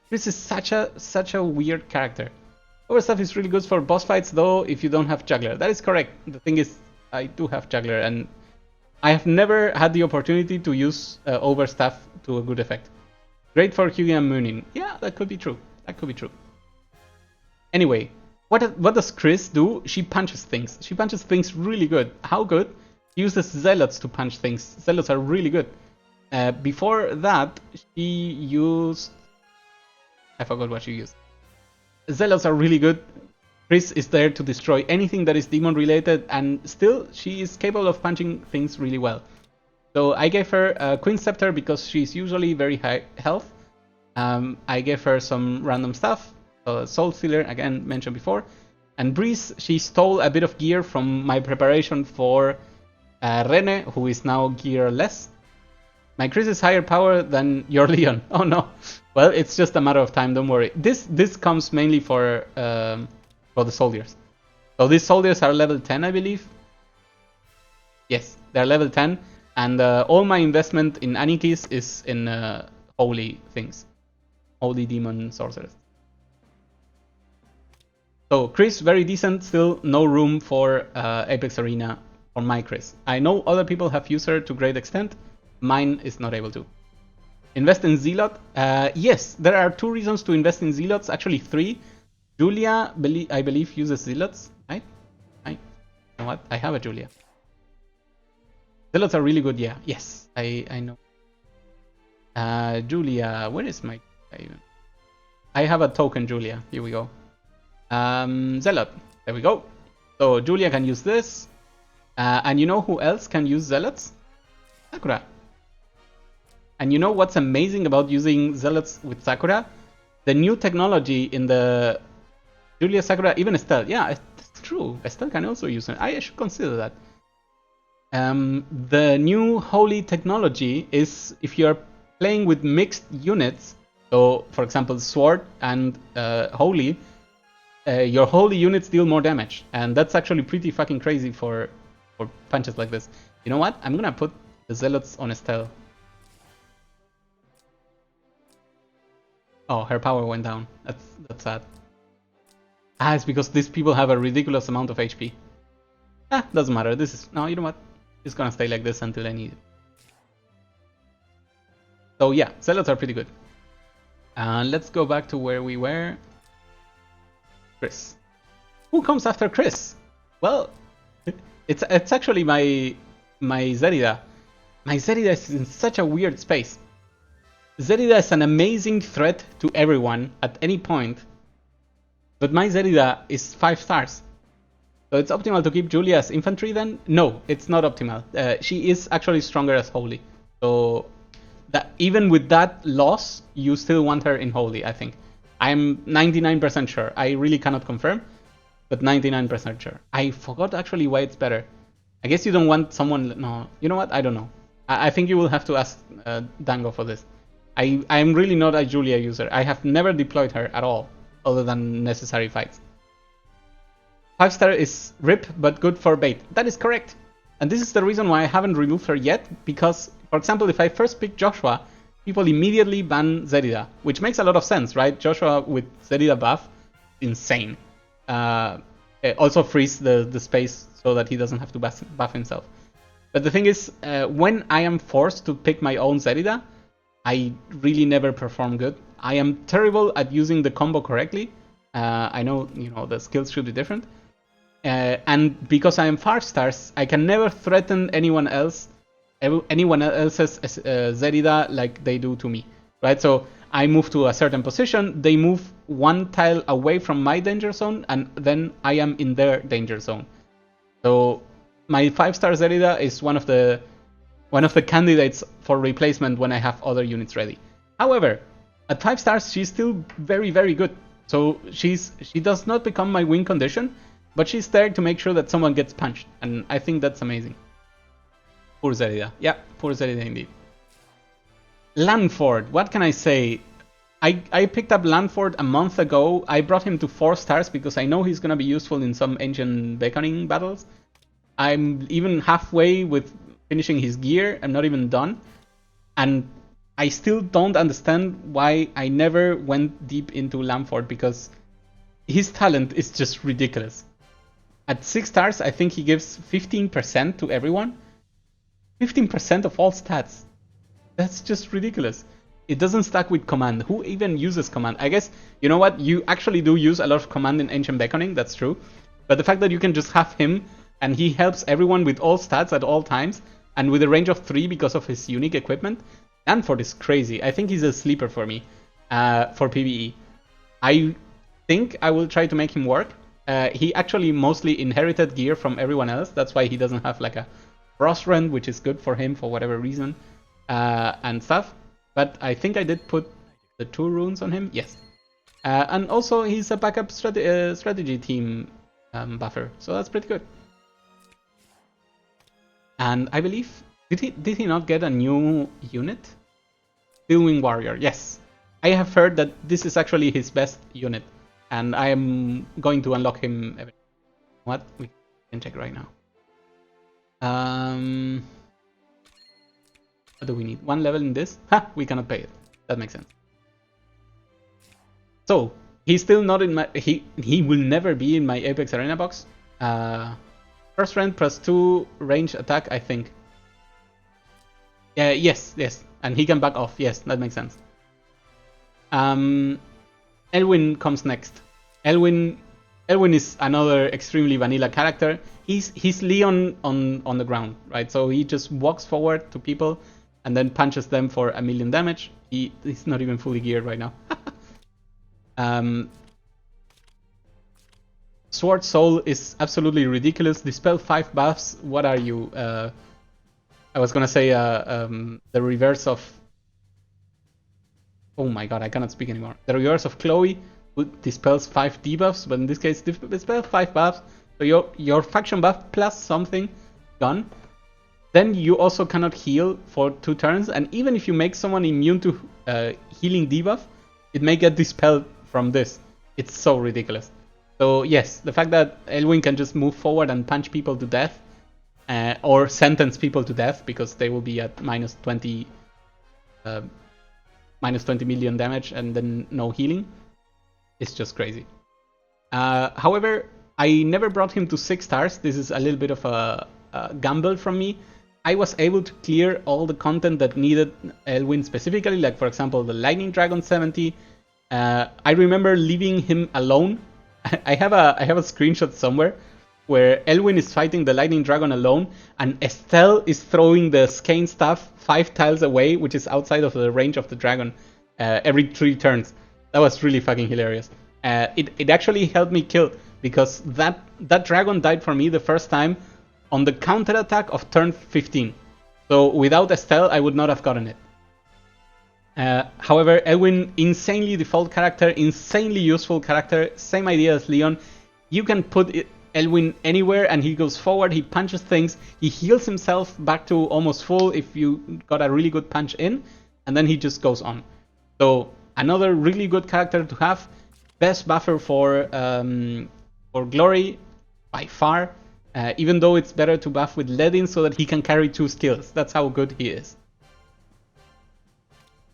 Chris is such a weird character. Overstuff is really good for boss fights, though, if you don't have Juggler. That is correct. The thing is, I do have Juggler, and I have never had the opportunity to use Overstuff to a good effect. Great for Hyuga and Moonin. Yeah, that could be true. That could be true. Anyway, what does Chris do? She punches things. She punches things really good. How good? She uses Zealots to punch things. Zealots are really good. Before that, she used... I forgot what she used. Zealots are really good. Chris is there to destroy anything that is demon related, and still she is capable of punching things really well. So I gave her a Queen Scepter because she's usually very high health. I gave her some random stuff. Soul Stealer, again mentioned before. And Breeze, she stole a bit of gear from my preparation for Rene, who is now gearless. My Chris is higher power than your Leon. Oh no. Well, it's just a matter of time, don't worry. This comes mainly for the soldiers. So these soldiers are level 10, I believe. Yes, they're level 10. And all my investment in Anikis is in holy things. Holy demon sorcerers. So Chris, very decent. Still no room for Apex Arena for my Chris. I know other people have used her to great extent. Mine is not able to. Invest in Zealot? Yes, there are 2 reasons to invest in Zealots. Actually 3. Julia, I believe, uses Zealots. Right? You know what? I have a Julia. Zealots are really good, yeah. Yes, I know. Julia, where is my... I have a token Julia. Here we go. Zealot. There we go. So Julia can use this. And you know who else can use Zealots? Sakura. And you know what's amazing about using Zealots with Sakura? The new technology in the Julia, Sakura, even Estelle. Yeah, it's true. Estelle can also use it. I should consider that. The new holy technology is if you're playing with mixed units, so for example sword and holy, your holy units deal more damage, and that's actually pretty fucking crazy for punches like this. You know what? I'm gonna put the Zealots on Estelle. Oh, her power went down. That's sad. It's because these people have a ridiculous amount of HP. Doesn't matter. This is... No, you know what? It's gonna stay like this until I need it. So yeah, Zealots are pretty good. Let's go back to where we were. Chris. Who comes after Chris? Well, it's actually my Zerida. My Zerida is in such a weird space. Zerida is an amazing threat to everyone at any point, but my Zerida is 5 stars. So it's optimal to keep Julia as infantry then? No, it's not optimal. She is actually stronger as holy. So that even with that loss, you still want her in holy, I think. I'm 99% sure. I really cannot confirm, but 99% sure. I forgot actually why it's better. I guess you don't want someone... No, you know what? I don't know. I think you will have to ask Dango for this. I'm really not a Julia user. I have never deployed her at all, other than necessary fights. 5-star is RIP, but good for bait. That is correct. And this is the reason why I haven't removed her yet, because, for example, if I first pick Joshua, people immediately ban Zerida, which makes a lot of sense, right? Joshua with Zerida buff, insane. Also frees the space so that he doesn't have to buff himself. But the thing is, when I am forced to pick my own Zerida, I really never perform good. I am terrible at using the combo correctly. I know, the skills should be different. And because I am 5 stars, I can never threaten anyone else's Zerida like they do to me, right? So I move to a certain position, they move 1 tile away from my danger zone, and then I am in their danger zone. So my 5-star Zerida is one of the candidates for replacement when I have other units ready. However, at 5 stars, she's still very, very good. So she does not become my win condition, but she's there to make sure that someone gets punched, and I think that's amazing. Poor Zerida. Yeah, poor Zerida indeed. Lanford, what can I say? I picked up Lanford a month ago. I brought him to 4 stars because I know he's going to be useful in some ancient beckoning battles. I'm even halfway with finishing his gear. I'm not even done. And I still don't understand why I never went deep into Lanford because his talent is just ridiculous. At 6 stars, I think he gives 15% to everyone. 15% of all stats. That's just ridiculous. It doesn't stack with command. Who even uses command? I guess, you know what? You actually do use a lot of command in Ancient Beckoning, that's true. But the fact that you can just have him and he helps everyone with all stats at all times and with a range of 3 because of his unique equipment, Lanford is crazy. I think he's a sleeper for me for PvE. I think I will try to make him work. He actually mostly inherited gear from everyone else. That's why he doesn't have like a Frost Rend, which is good for him for whatever reason and stuff. But I think I did put the 2 runes on him. Yes. And also he's a backup strategy team buffer. So that's pretty good. And I believe, did he not get a new unit? Steelwing Warrior, yes. I have heard that this is actually his best unit. And I am going to unlock him. What? We can check right now. What do we need? 1 level in this? Ha! We cannot pay it. That makes sense. So, he's still not in my... He will never be in my Apex Arena box. First rank plus 2 range attack, I think. Yes. And he can back off. Yes, that makes sense. Elwyn comes next. Elwyn is another extremely vanilla character. He's Leon on the ground, right? So he just walks forward to people and then punches them for 1,000,000 damage. He's not even fully geared right now. Sword Soul is absolutely ridiculous. Dispel 5 buffs. What are you? I was gonna say the reverse of... Oh my god, I cannot speak anymore. The reverse of Chloe, who dispels 5 debuffs, but in this case dispels 5 buffs. So your faction buff plus something gone. Then you also cannot heal for 2 turns, and even if you make someone immune to healing debuff, it may get dispelled from this. It's so ridiculous. So yes, the fact that Elwyn can just move forward and punch people to death, or sentence people to death because they will be at minus 20 million damage and then no healing, is just crazy. However, I never brought him to 6 stars. This is a little bit of a gamble from me. I was able to clear all the content that needed Elwyn specifically, like for example the Lightning Dragon 70. I remember leaving him alone. I have a screenshot somewhere where Elwyn is fighting the Lightning Dragon alone, and Estelle is throwing the Skane staff 5 tiles away, which is outside of the range of the dragon, every 3 turns. That was really fucking hilarious. It actually helped me kill, because that dragon died for me the first time on the counter attack of turn 15. So without Estelle, I would not have gotten it. However, Elwyn, insanely default character, insanely useful character, same idea as Leon. You can put Elwyn anywhere and he goes forward, he punches things, he heals himself back to almost full if you got a really good punch in, and then he just goes on. So another really good character to have, best buffer for Glory by far, even though it's better to buff with Ledin so that he can carry 2 skills. That's how good he is.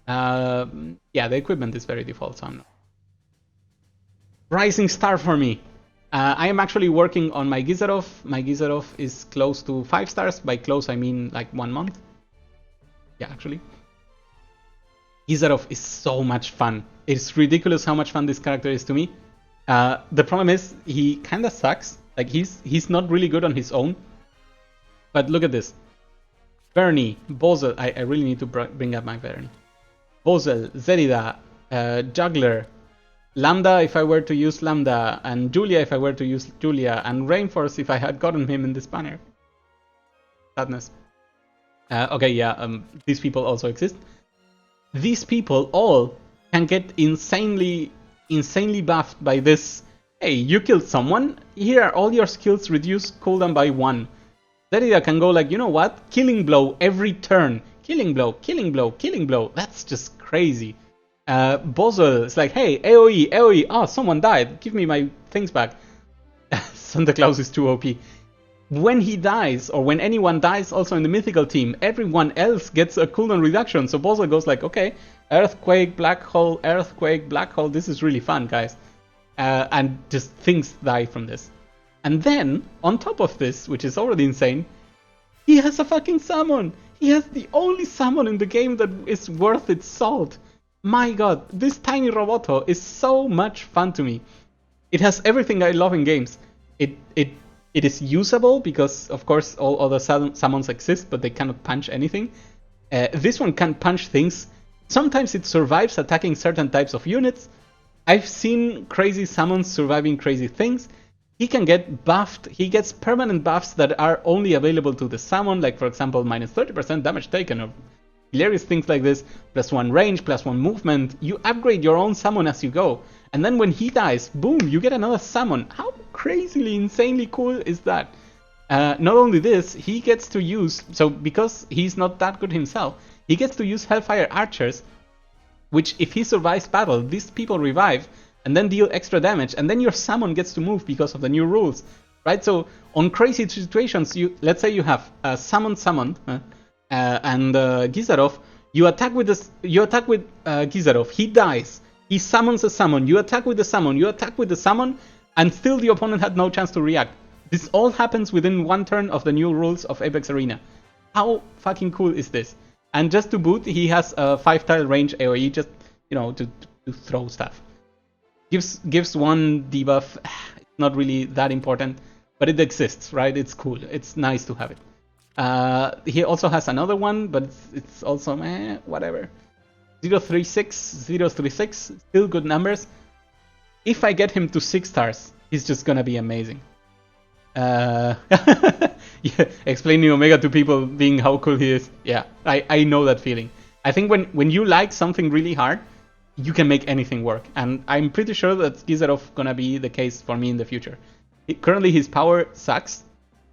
Yeah, the equipment is very default, so I'm not. Rising Star for me. I am actually working on my Gizarov. My Gizarov is close to 5 stars. By close, I mean like 1 month. Yeah, actually. Gizarov is so much fun. It's ridiculous how much fun this character is to me. The problem is, he kinda sucks. Like, he's not really good on his own. But look at this. Bernie, Basel. I really need to bring up my Bernie. Basel, Zerida, Juggler, Lambda if I were to use Lambda, and Julia if I were to use Julia, and Rainforce if I had gotten him in this banner. Sadness. Okay, yeah, these people also exist. These people all can get insanely buffed by this. Hey, you killed someone? Here are all your skills reduced cooldown by 1. Derrida can go like, you know what? Killing blow every turn. Killing blow, killing blow, killing blow. That's just crazy. Basel is like, hey, AoE, AoE. Oh, someone died. Give me my things back. Santa Claus is too OP. When he dies, or when anyone dies also in the mythical team, everyone else gets a cooldown reduction. So Basel goes like, okay, Earthquake, Black Hole, Earthquake, Black Hole. This is really fun, guys. And just things die from this. And then, on top of this, which is already insane, he has a fucking summon. He has the only summon in the game that is worth its salt. My god, this tiny Roboto is so much fun to me. It has everything I love in games. It is usable because, of course, all other summons exist, but they cannot punch anything. This one can punch things. Sometimes it survives attacking certain types of units. I've seen crazy summons surviving crazy things. He can get buffed. He gets permanent buffs that are only available to the summon, like, for example, minus 30% damage taken, or hilarious things like this, +1 range, +1 movement. You upgrade your own summon as you go. And then when he dies, boom, you get another summon. How crazily, insanely cool is that? Not only this, he gets to use, so because he's not that good himself, he gets to use Hellfire Archers, which if he survives battle, these people revive and then deal extra damage, and then your summon gets to move because of the new rules, right? So on crazy situations, let's say you have a summon and Gizarov, you attack with Gizarov, he dies. He summons a summon, you attack with the summon, you attack with the summon, and still the opponent had no chance to react. This all happens within one turn of the new rules of Apex Arena. How fucking cool is this? And just to boot, he has a 5-tile range AoE, just, you know, to throw stuff. Gives one debuff, it's not really that important, but it exists, right? It's cool, it's nice to have it. He also has another one, but it's also, whatever. 036, 036, still good numbers. If I get him to 6 stars, he's just gonna be amazing. Yeah, explaining Omega to people being how cool he is. Yeah, I know that feeling. I think when you like something really hard, you can make anything work. And I'm pretty sure that Gizarov gonna be the case for me in the future. Currently his power sucks.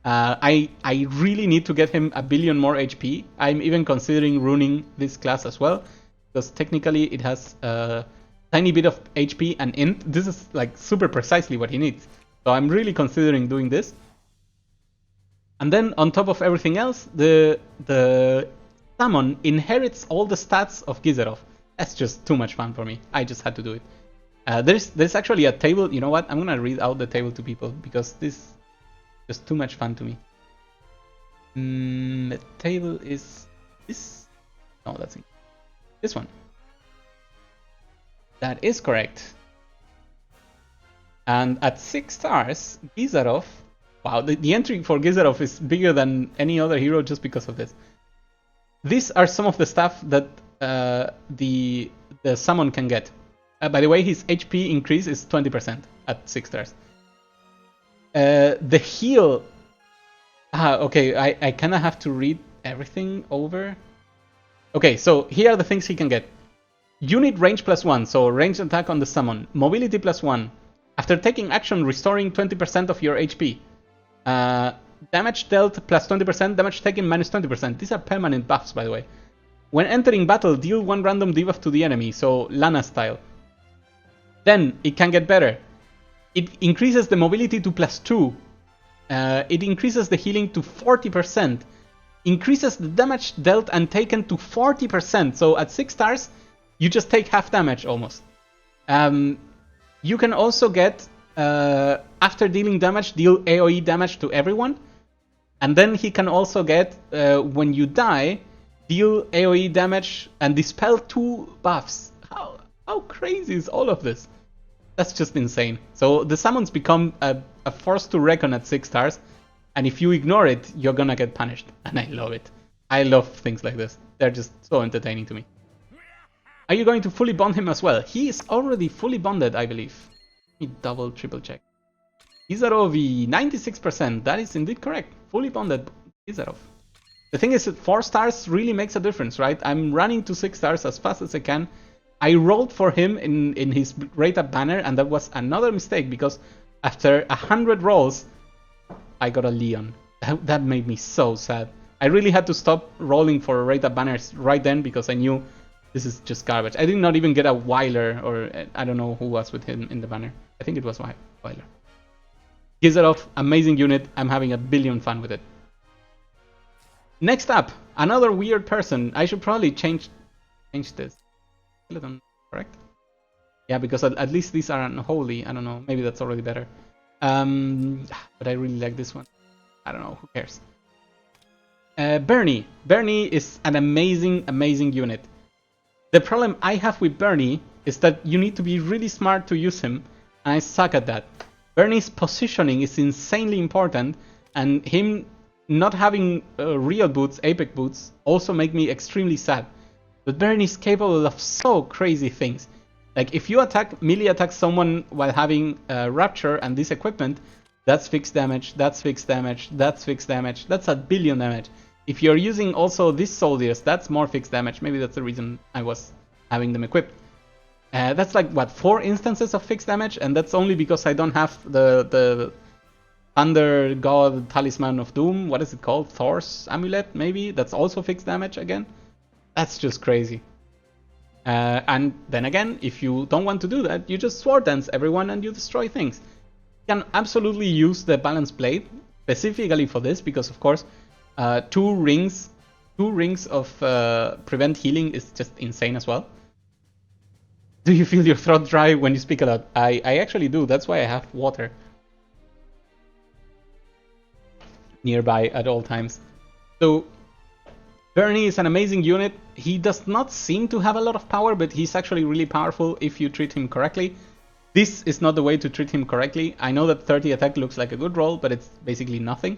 I really need to get him a billion more HP. I'm even considering ruining this class as well, because technically it has a tiny bit of HP and int. This is like super precisely what he needs. So I'm really considering doing this. And then on top of everything else, the summon inherits all the stats of Gizarov. That's just too much fun for me. I just had to do it. There's actually a table. You know what? I'm gonna read out the table to people because this is just too much fun to me. The table is this. No, that's this one. That is correct. And at 6 stars, Gizarov. Wow, the entry for Gizarov is bigger than any other hero just because of this. These are some of the stuff that the summon can get. By the way, his HP increase is 20% at 6 stars. The heal. Okay, I kind of have to read everything over. Okay, so here are the things he can get. Unit range +1, so range attack on the summon. Mobility +1. After taking action, restoring 20% of your HP. Damage dealt +20%, damage taken -20%. These are permanent buffs, by the way. When entering battle, deal 1 random debuff to the enemy, so Lana style. Then, it can get better. It increases the mobility to +2. It increases the healing to 40%. Increases the damage dealt and taken to 40%. So at 6 stars, you just take half damage almost. You can also get, after dealing damage, deal AoE damage to everyone. And then he can also get, when you die, deal AoE damage and dispel 2 buffs. How crazy is all of this? That's just insane. So the summons become a force to reckon at 6 stars. And if you ignore it, you're gonna get punished. And I love it. I love things like this. They're just so entertaining to me. Are you going to fully bond him as well? He is already fully bonded, I believe. Let me double, triple check. Gizarov, 96%. That is indeed correct. Fully bonded Gizarov. The thing is that 4 stars really makes a difference, right? I'm running to 6 stars as fast as I can. I rolled for him in his rate up banner, and that was another mistake because after 100 rolls, I got a Leon. That made me so sad. I really had to stop rolling for rate up banners right then because I knew this is just garbage. I did not even get a Weiler, or I don't know who was with him in the banner. I think it was Weiler. Gizerov, amazing unit. I'm having a billion fun with it. Next up, another weird person. I should probably change this. Skeleton, correct? Yeah, because at least these are unholy. I don't know. Maybe that's already better. But I really like this one. I don't know. Who cares? Bernie. Bernie is an amazing, amazing unit. The problem I have with Bernie is that you need to be really smart to use him, and I suck at that. Bernie's positioning is insanely important, and him not having real boots, Apex boots, also make me extremely sad. But Bernie is capable of so crazy things. Like if you melee attack someone while having Rapture and this equipment, that's fixed damage, that's fixed damage, that's fixed damage, that's a billion damage. If you're using also these soldiers, that's more fixed damage. Maybe that's the reason I was having them equipped. That's like, what, 4 instances of fixed damage? And that's only because I don't have the Thunder God Talisman of Doom. What is it called? Thor's Amulet, maybe? That's also fixed damage again? That's just crazy. And then again, if you don't want to do that, you just sword dance everyone and you destroy things. You can absolutely use the Balance Blade specifically for this, because of course, 2 rings of prevent healing is just insane as well. Do you feel your throat dry when you speak a lot? I actually do. That's why I have water nearby at all times. So Bernie is an amazing unit. He does not seem to have a lot of power, but he's actually really powerful if you treat him correctly. This is not the way to treat him correctly. I know that 30 attack looks like a good roll, but it's basically nothing.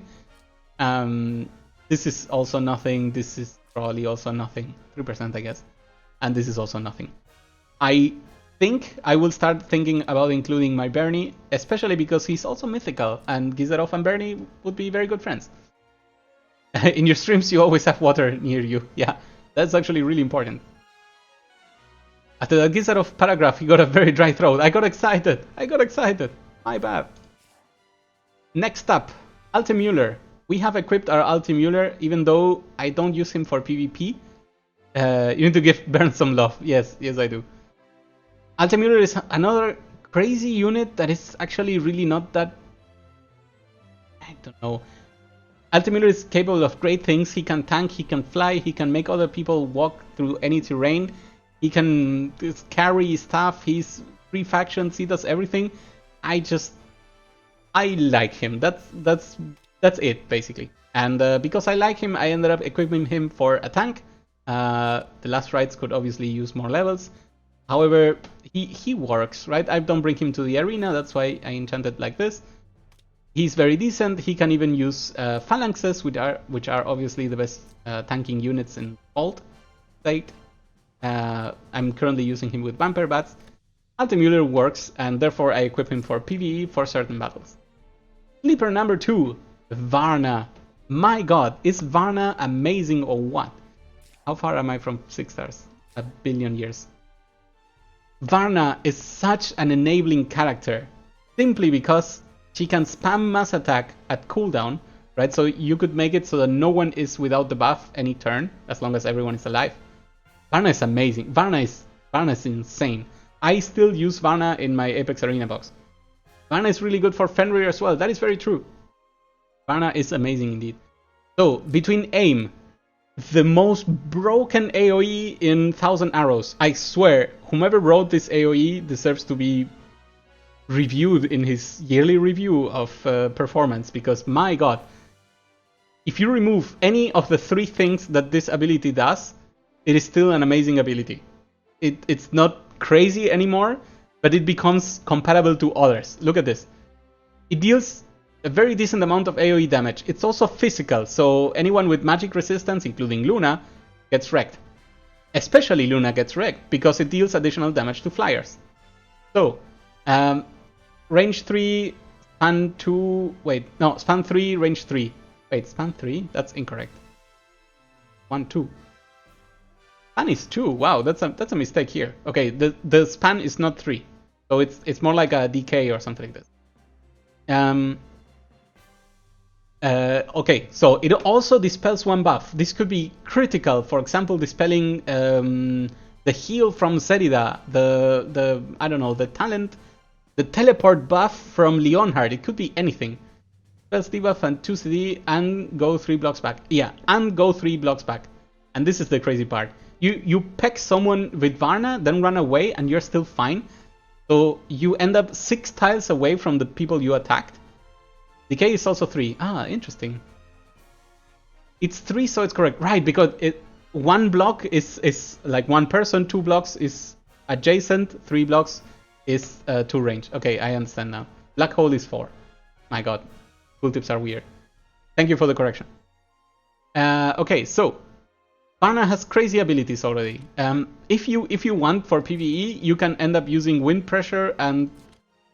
This is also nothing. This is probably also nothing. 3%, I guess. And this is also nothing. I think I will start thinking about including my Bernie, especially because he's also mythical, and Gizerov and Bernie would be very good friends. In your streams, you always have water near you. Yeah, that's actually really important. After the Gizerov paragraph, he got a very dry throat. I got excited. My bad. Next up, Altemüller. We have equipped our Altemüller, even though I don't use him for PvP. You need to give Bern some love. Yes, I do. Altemüller is another crazy unit that is actually really not that... I don't know. Altemüller is capable of great things. He can tank, he can fly, he can make other people walk through any terrain. He can carry stuff, he's 3 factions, he does everything. I like him. That's it, basically. And because I like him, I ended up equipping him for a tank. The last rights could obviously use more levels. However, he works, right? I don't bring him to the arena, that's why I enchanted like this. He's very decent. He can even use phalanxes, which are obviously the best tanking units in Vault state. I'm currently using him with Vampire Bats. Altemüller works, and therefore I equip him for PvE for certain battles. Sleeper number 2, Varna. My god, is Varna amazing or what? How far am I from 6 stars? A billion years. Varna is such an enabling character, simply because she can spam mass attack at cooldown, right? So you could make it so that no one is without the buff any turn, as long as everyone is alive. Varna is amazing. Varna is insane. I still use Varna in my Apex Arena box. Varna is really good for Fenrir as well. That is very true. Varna is amazing indeed. So, between aim, the most broken AoE in 1000 Arrows. I swear, whomever wrote this AoE deserves to be reviewed in his yearly review of performance, because my god, if you remove any of the 3 things that this ability does, it is still an amazing ability. It's not crazy anymore, but it becomes compatible to others. Look at this. It deals a very decent amount of AoE damage. It's also physical, so anyone with magic resistance, including Luna, gets wrecked. Especially Luna gets wrecked, because it deals additional damage to flyers. So, range 3, span 2... Wait, no, span 3, range 3. Wait, span 3? That's incorrect. 1, 2. Span is 2. Wow, that's a mistake here. Okay, the span is not 3. So it's more like a DK or something like this. Okay, so it also dispels one buff. This could be critical. For example, dispelling the heal from Zerida, the I don't know, the talent, the teleport buff from Leonhard. It could be anything. Spells debuff and 2 CD and go 3 blocks back. Yeah, and go 3 blocks back. And this is the crazy part. You peck someone with Varna, then run away, and you're still fine. So you end up 6 tiles away from the people you attacked. Decay is also 3. Ah, interesting. It's 3, so it's correct. Right, because one block is like one person, 2 blocks is adjacent, 3 blocks is 2 range. Okay, I understand now. Black hole is 4. My god. Tooltips are weird. Thank you for the correction. Okay, so Varna has crazy abilities already. If you want for PvE, you can end up using Wind Pressure and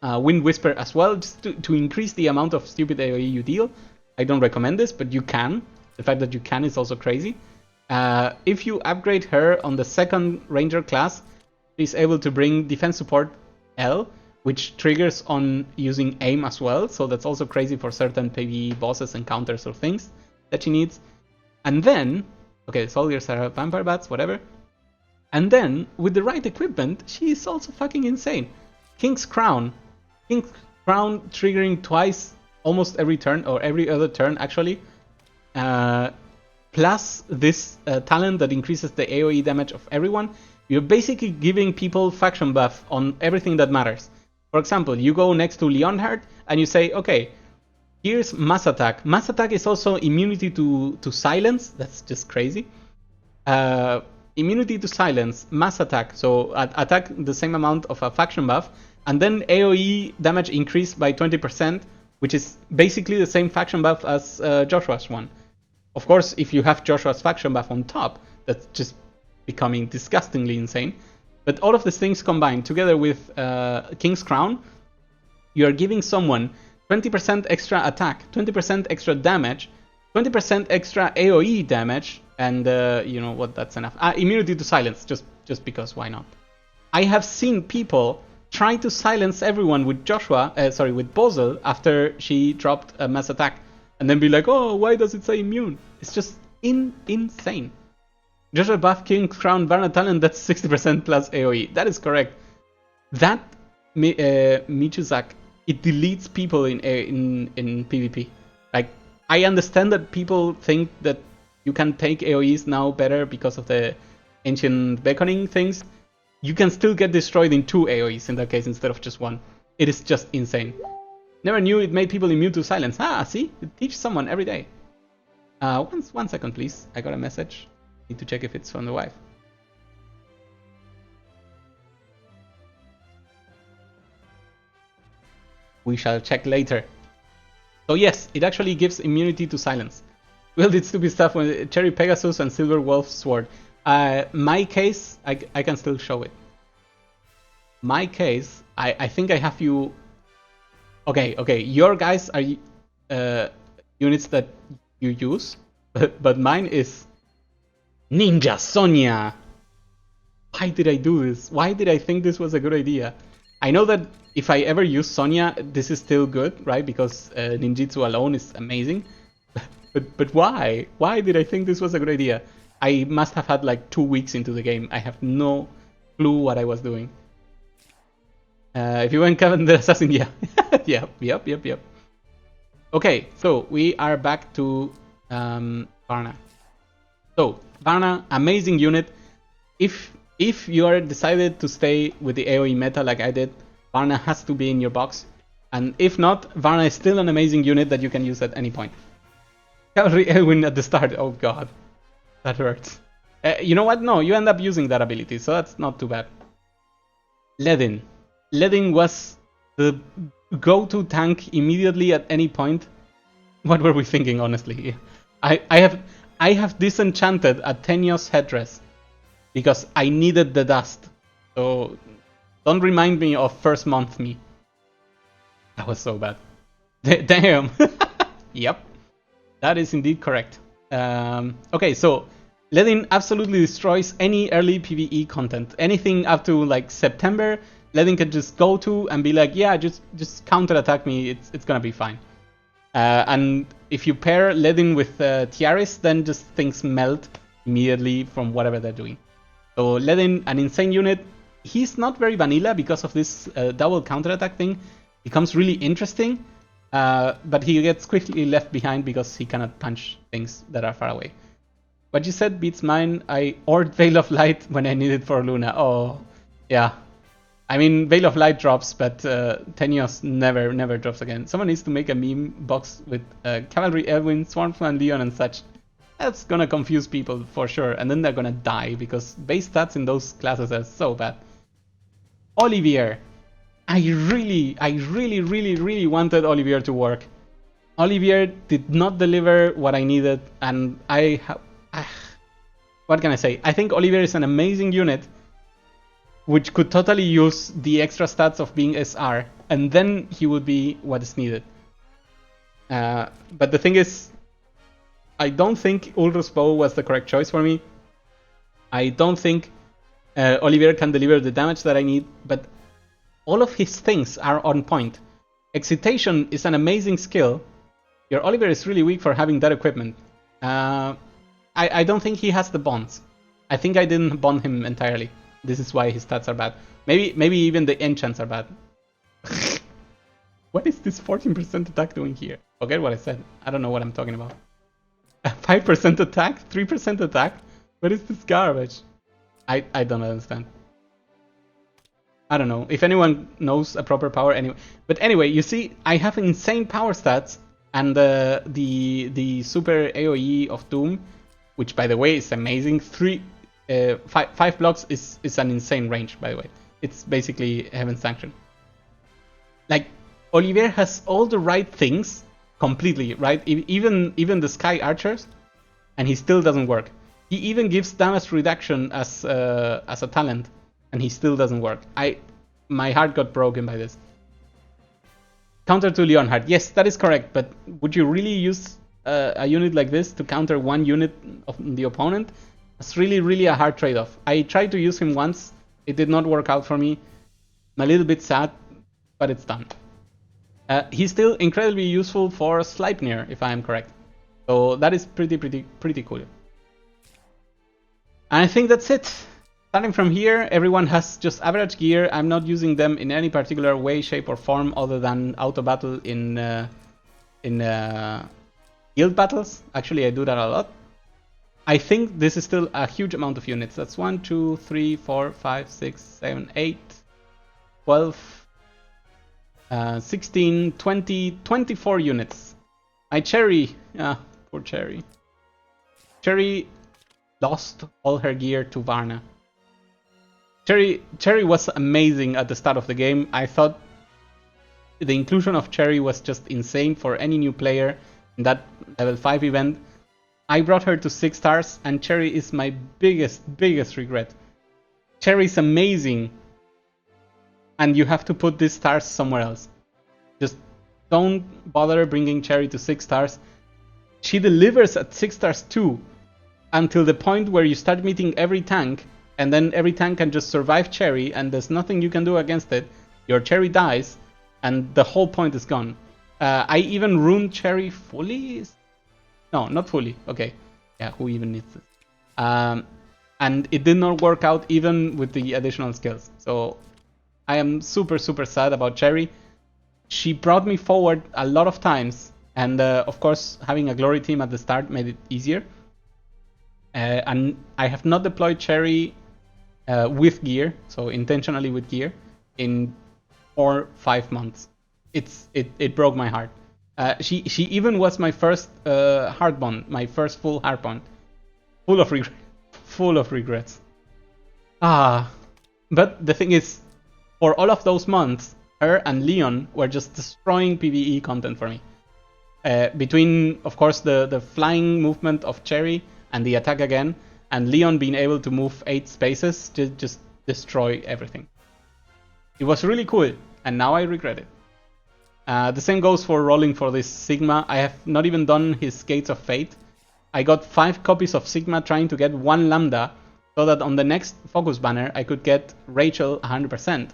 Wind Whisper as well, just to increase the amount of stupid AoE you deal. I don't recommend this, but you can. The fact that you can is also crazy. If you upgrade her on the second Ranger class, she's able to bring Defense Support L, which triggers on using aim as well, so that's also crazy for certain PvE bosses, encounters, or things that she needs. And then, okay, soldiers are vampire bats, whatever. And then, with the right equipment, she is also fucking insane. King's Crown. King's Crown triggering twice almost every turn, or every other turn actually. Plus this talent that increases the AoE damage of everyone. You're basically giving people faction buff on everything that matters. For example, you go next to Leonhard and you say, okay, here's Mass Attack. Mass Attack is also immunity to silence. That's just crazy. Immunity to silence, Mass Attack. So attack the same amount of a faction buff. And then AoE damage increased by 20%, which is basically the same faction buff as Joshua's one. Of course, if you have Joshua's faction buff on top, that's just becoming disgustingly insane. But all of these things combined together with King's Crown, you're giving someone 20% extra attack, 20% extra damage, 20% extra AoE damage, and you know what, that's enough. Immunity to silence, just because, why not? I have seen people try to silence everyone with with Basel after she dropped a mass attack, and then be like, oh, why does it say immune? It's just insane. Joshua buff King's Crown Varna talent, that's 60% plus AoE. That is correct. That Michuzak, it deletes people in PvP. Like, I understand that people think that you can take AoEs now better because of the ancient beckoning things. You can still get destroyed in 2 AoEs in that case instead of just 1. It is just insane. Never knew it made people immune to silence. Ah, see? It teaches someone every day. One second, please. I got a message. Need to check if it's from the wife. We shall check later. So yes, it actually gives immunity to silence. Well, did stupid stuff with Cherry Pegasus and Silver Wolf Sword. My case, I can still show it. My case, I think I have you... Okay, your guys are units that you use, but mine is Ninja Sonia. Why did I do this? Why did I think this was a good idea? I know that if I ever use Sonia, this is still good, right? Because ninjutsu alone is amazing. But why? Why did I think this was a good idea? I must have had like 2 weeks into the game. I have no clue what I was doing. If you went Kevin the Assassin, yeah. Yep. Okay, so we are back to Varna. So, Varna, amazing unit. If you are decided to stay with the AoE meta like I did, Varna has to be in your box. And if not, Varna is still an amazing unit that you can use at any point. Cavalry Elwin at the start, oh god. That hurts. You know what? No, you end up using that ability, so that's not too bad. Ledin. Ledin was the go-to tank immediately at any point. What were we thinking, honestly? I have disenchanted Athenios headdress because I needed the dust. So don't remind me of first month me. That was so bad. Damn. Yep. That is indeed correct. Okay, so Ledin absolutely destroys any early PvE content. Anything up to like September, Ledin can just go to and be like, yeah, just counter attack me. It's gonna be fine. And if you pair Ledin with Tiaris, then just things melt immediately from whatever they're doing. So Ledin, an insane unit. He's not very vanilla because of this double counterattack thing. Becomes really interesting, but he gets quickly left behind because he cannot punch things that are far away. What you said beats mine. I ordered Veil of Light when I need it for Luna. Oh, yeah. I mean, Veil of Light drops, but Tenios never drops again. Someone needs to make a meme box with Cavalry, Elwyn, Swarmsman, Leon, and such. That's gonna confuse people for sure, and then they're gonna die because base stats in those classes are so bad. Olivier. I really wanted Olivier to work. Olivier did not deliver what I needed, and what can I say? I think Olivier is an amazing unit, which could totally use the extra stats of being SR, and then he would be what is needed. But the thing is, I don't think Ulrus Bow was the correct choice for me. I don't think Olivier can deliver the damage that I need, but all of his things are on point. Excitation is an amazing skill. Your Olivier is really weak for having that equipment. I don't think he has the bonds. I think I didn't bond him entirely. This is why his stats are bad. Maybe even the enchants are bad. What is this 14% attack doing here? Forget what I said. I don't know what I'm talking about. 5% attack? 3% attack? What is this garbage? I don't understand. I don't know. If anyone knows a proper power, anyway. But anyway, you see, I have insane power stats, and the super AoE of Doom, which by the way is amazing. 5 blocks is an insane range, by the way. It's basically Heaven's Sanction. Like, Olivier has all the right things completely, right? Even the Sky Archers, and he still doesn't work. He even gives damage reduction as a talent, and he still doesn't work. My heart got broken by this. Counter to Leonhard. Yes, that is correct, but would you really use a unit like this to counter one unit of the opponent? It's really a hard trade-off. I tried to use him once. It did not work out for me. I'm a little bit sad, but it's done. He's still incredibly useful for Sleipnir, if I am correct. So that is pretty cool. And I think that's it. Starting from here, everyone has just average gear. I'm not using them in any particular way, shape, or form other than auto battle in guild battles. Actually, I do that a lot. I think this is still a huge amount of units. That's 1, 2, 3, 4, 5, 6, 7, 8, 12, 16, 20, 24 units. My Cherry, poor Cherry. Cherry lost all her gear to Varna. Cherry was amazing at the start of the game. I thought the inclusion of Cherry was just insane for any new player in that level 5 event. I brought her to 6 stars, and Cherry is my biggest regret. Cherry is amazing, and you have to put these stars somewhere else. Just don't bother bringing Cherry to 6 stars. She delivers at 6 stars too, until the point where you start meeting every tank, and then every tank can just survive Cherry, and there's nothing you can do against it. Your Cherry dies, and the whole point is gone. I even ruined Cherry fully? No, not fully. Okay. Yeah, who even needs this? And it did not work out even with the additional skills. So I am super sad about Cherry. She brought me forward a lot of times, and of course having a glory team at the start made it easier. And I have not deployed Cherry with gear, so intentionally with gear, in 4 or 5 months. It broke my heart. She even was my first hard bond, my first full hard bond, full of regrets. But the thing is, for all of those months, her and Leon were just destroying PvE content for me. Between, of course, the flying movement of Cherry and the attack again, and Leon being able to move 8 spaces to just destroy everything. It was really cool, and now I regret it. The same goes for rolling for this Sigma. I have not even done his Gates of Fate. I got 5 copies of Sigma trying to get 1 Lambda, so that on the next focus banner I could get Rachel 100%.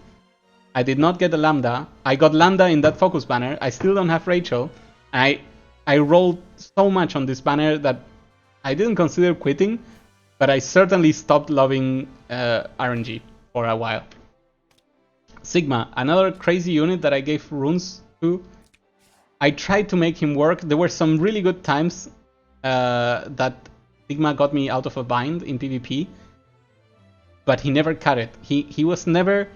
I did not get a Lambda. I got Lambda in that focus banner. I still don't have Rachel. I rolled so much on this banner that I didn't consider quitting, but I certainly stopped loving RNG for a while. Sigma, another crazy unit that I gave runes to. I tried to make him work. There were some really good times that Sigma got me out of a bind in PvP, but he never cut it. He was never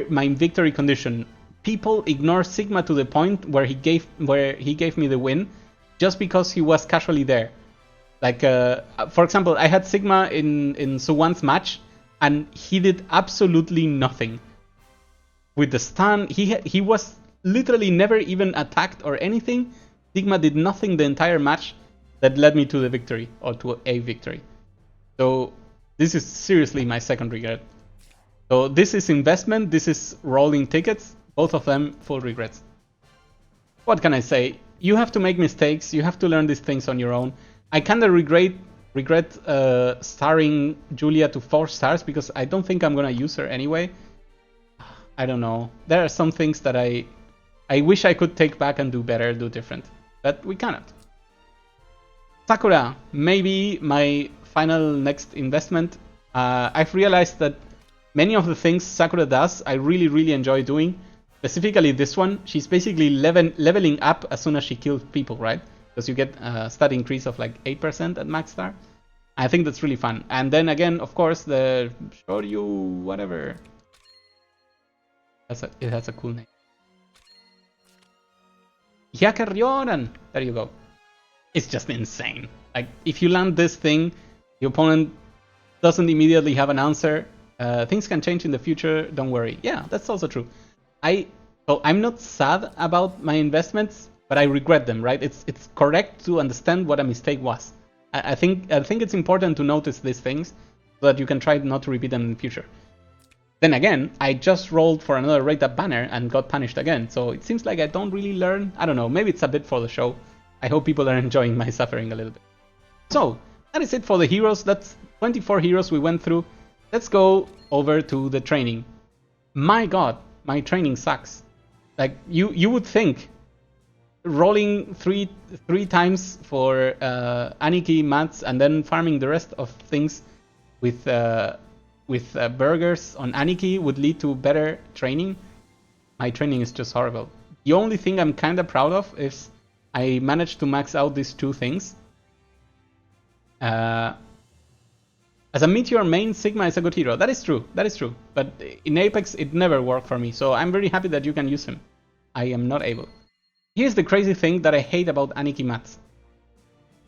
my victory condition. People ignore Sigma to the point where he gave me the win just because he was casually there. Like for example, I had Sigma in Suwan's match, and he did absolutely nothing. With the stun, he was literally never even attacked or anything. Sigma did nothing the entire match that led me to the victory, or to a victory. So this is seriously my second regret. So this is investment, this is rolling tickets, both of them full regrets. What can I say? You have to make mistakes, you have to learn these things on your own. I kinda regret starring Julia to 4 stars because I don't think I'm gonna use her anyway. I don't know. There are some things that I wish I could take back and do better, do different. But we cannot. Sakura, maybe my final next investment. I've realized that many of the things Sakura does, I really enjoy doing. Specifically this one, she's basically leveling up as soon as she kills people, right? Because you get a stat increase of like 8% at max star. I think that's really fun. And then again, of course, the Shoryu whatever. It has a cool name. Hyakaryoran! There you go. It's just insane. Like, if you land this thing, the opponent doesn't immediately have an answer. Things can change in the future, don't worry. Yeah, that's also true. I'm not sad about my investments, but I regret them, right? It's correct to understand what a mistake was. I think it's important to notice these things so that you can try not to repeat them in the future. Then again, I just rolled for another rate up banner and got punished again, so it seems like I don't really learn. I don't know, maybe it's a bit for the show. I hope people are enjoying my suffering a little bit. So, that is it for the heroes. That's 24 heroes we went through. Let's go over to the training. My god, my training sucks. Like, you would think rolling three times for Aniki mats and then farming the rest of things with burgers on Aniki would lead to better training. My training is just horrible. The only thing I'm kind of proud of is I managed to max out these 2 things. As a Meteor main, Sigma is a good hero. That is true. But in Apex, it never worked for me. So I'm very happy that you can use him. I am not able. Here's the crazy thing that I hate about Aniki mats.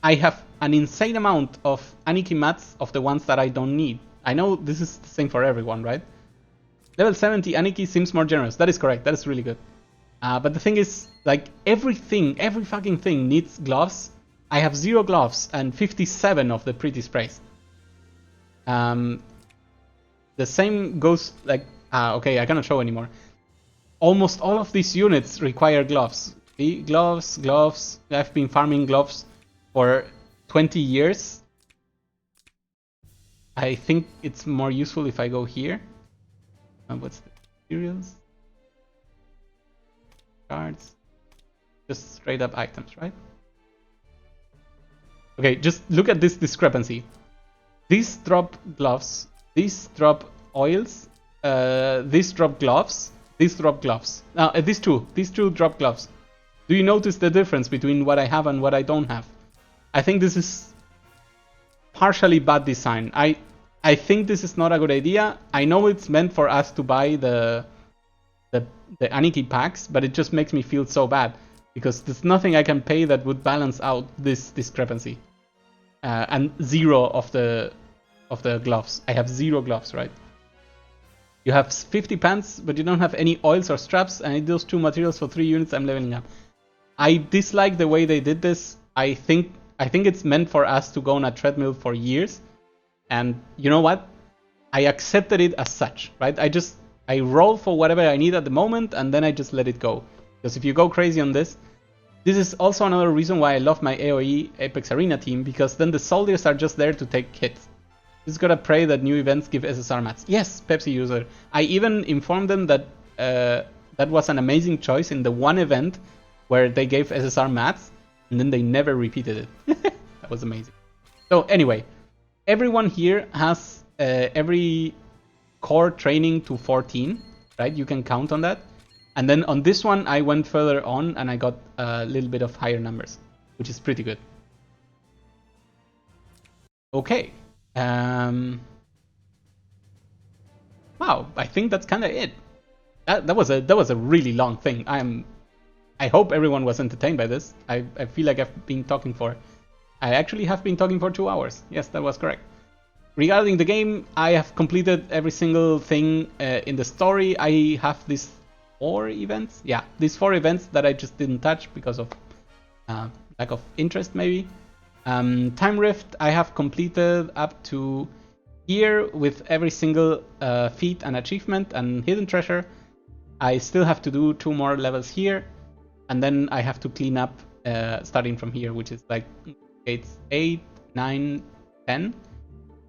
I have an insane amount of Aniki mats of the ones that I don't need. I know this is the same for everyone, right? Level 70 Aniki seems more generous. That is correct. That is really good. But the thing is, like, every fucking thing needs gloves. I have 0 gloves and 57 of the pretty sprays. The same goes, like, okay, I cannot show anymore. Almost all of these units require gloves. See? Gloves. I've been farming gloves for 20 years. I think it's more useful if I go here. What's the materials? Cards. Just straight up items, right? Okay, just look at this discrepancy. These drop gloves, these drop oils, these drop gloves, these drop gloves. Now, these two drop gloves. Do you notice the difference between what I have and what I don't have? I think this is partially bad design. I think this is not a good idea. I know it's meant for us to buy the Aniki packs, but it just makes me feel so bad because there's nothing I can pay that would balance out this discrepancy. And 0 of the gloves. I have 0 gloves, right? You have 50 pants, but you don't have any oils or straps. I need those 2 materials for 3 units. I'm leveling up. I dislike the way they did this. I think it's meant for us to go on a treadmill for years. And you know what? I accepted it as such, right? I roll for whatever I need at the moment, and then I just let it go. Because if you go crazy on this is also another reason why I love my AoE Apex Arena team, because then the soldiers are just there to take hits. Just gotta pray that new events give SSR mats. Yes, Pepsi user. I even informed them that that was an amazing choice in the one event where they gave SSR mats and then they never repeated it. That was amazing. So anyway, everyone here has every core training to 14, right? You can count on that. And then on this one, I went further on and I got a little bit of higher numbers, which is pretty good. Okay. Wow, I think that's kind of it. That was a really long thing. I hope everyone was entertained by this. I feel like I've been talking for... I actually have been talking for 2 hours. Yes, that was correct. Regarding the game, I have completed every single thing in the story. I have these 4 events. Yeah, these 4 events that I just didn't touch because of lack of interest, maybe. Time Rift, I have completed up to here with every single feat and achievement and hidden treasure. I still have to do 2 more levels here, and then I have to clean up starting from here, which is like gates 8, 9, 10,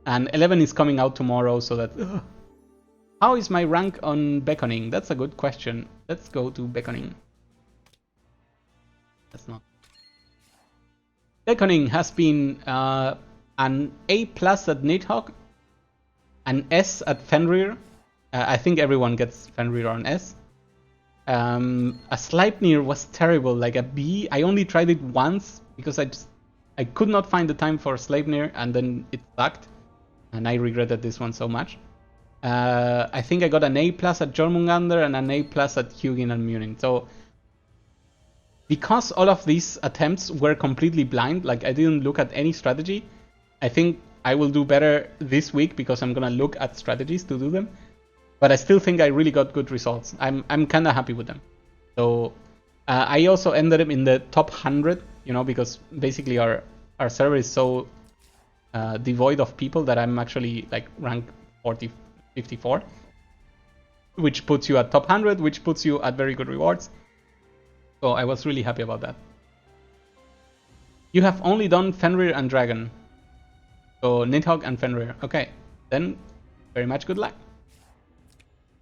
and 11 is coming out tomorrow, so that... How is my rank on beckoning? That's a good question. Let's go to beckoning. That's not... Beckoning has been an A+ at Nidhogg, an S at Fenrir. I think everyone gets Fenrir on S. A Sleipnir was terrible, like a B. I only tried it once because I could not find the time for Sleipnir, and then it sucked, and I regretted this one so much. I think I got an A+ at Jormungandr and an A+ at Hugin and Munin. So because all of these attempts were completely blind, like I didn't look at any strategy, I think I will do better this week because I'm gonna look at strategies to do them. But I still think I really got good results. I'm kind of happy with them. So I also ended up in the top 100, you know, because basically our server is so devoid of people that I'm actually like rank 54, which puts you at top 100, which puts you at very good rewards. So I was really happy about that. You have only done Fenrir and Dragon. So Nidhogg and Fenrir. Okay, then very much good luck.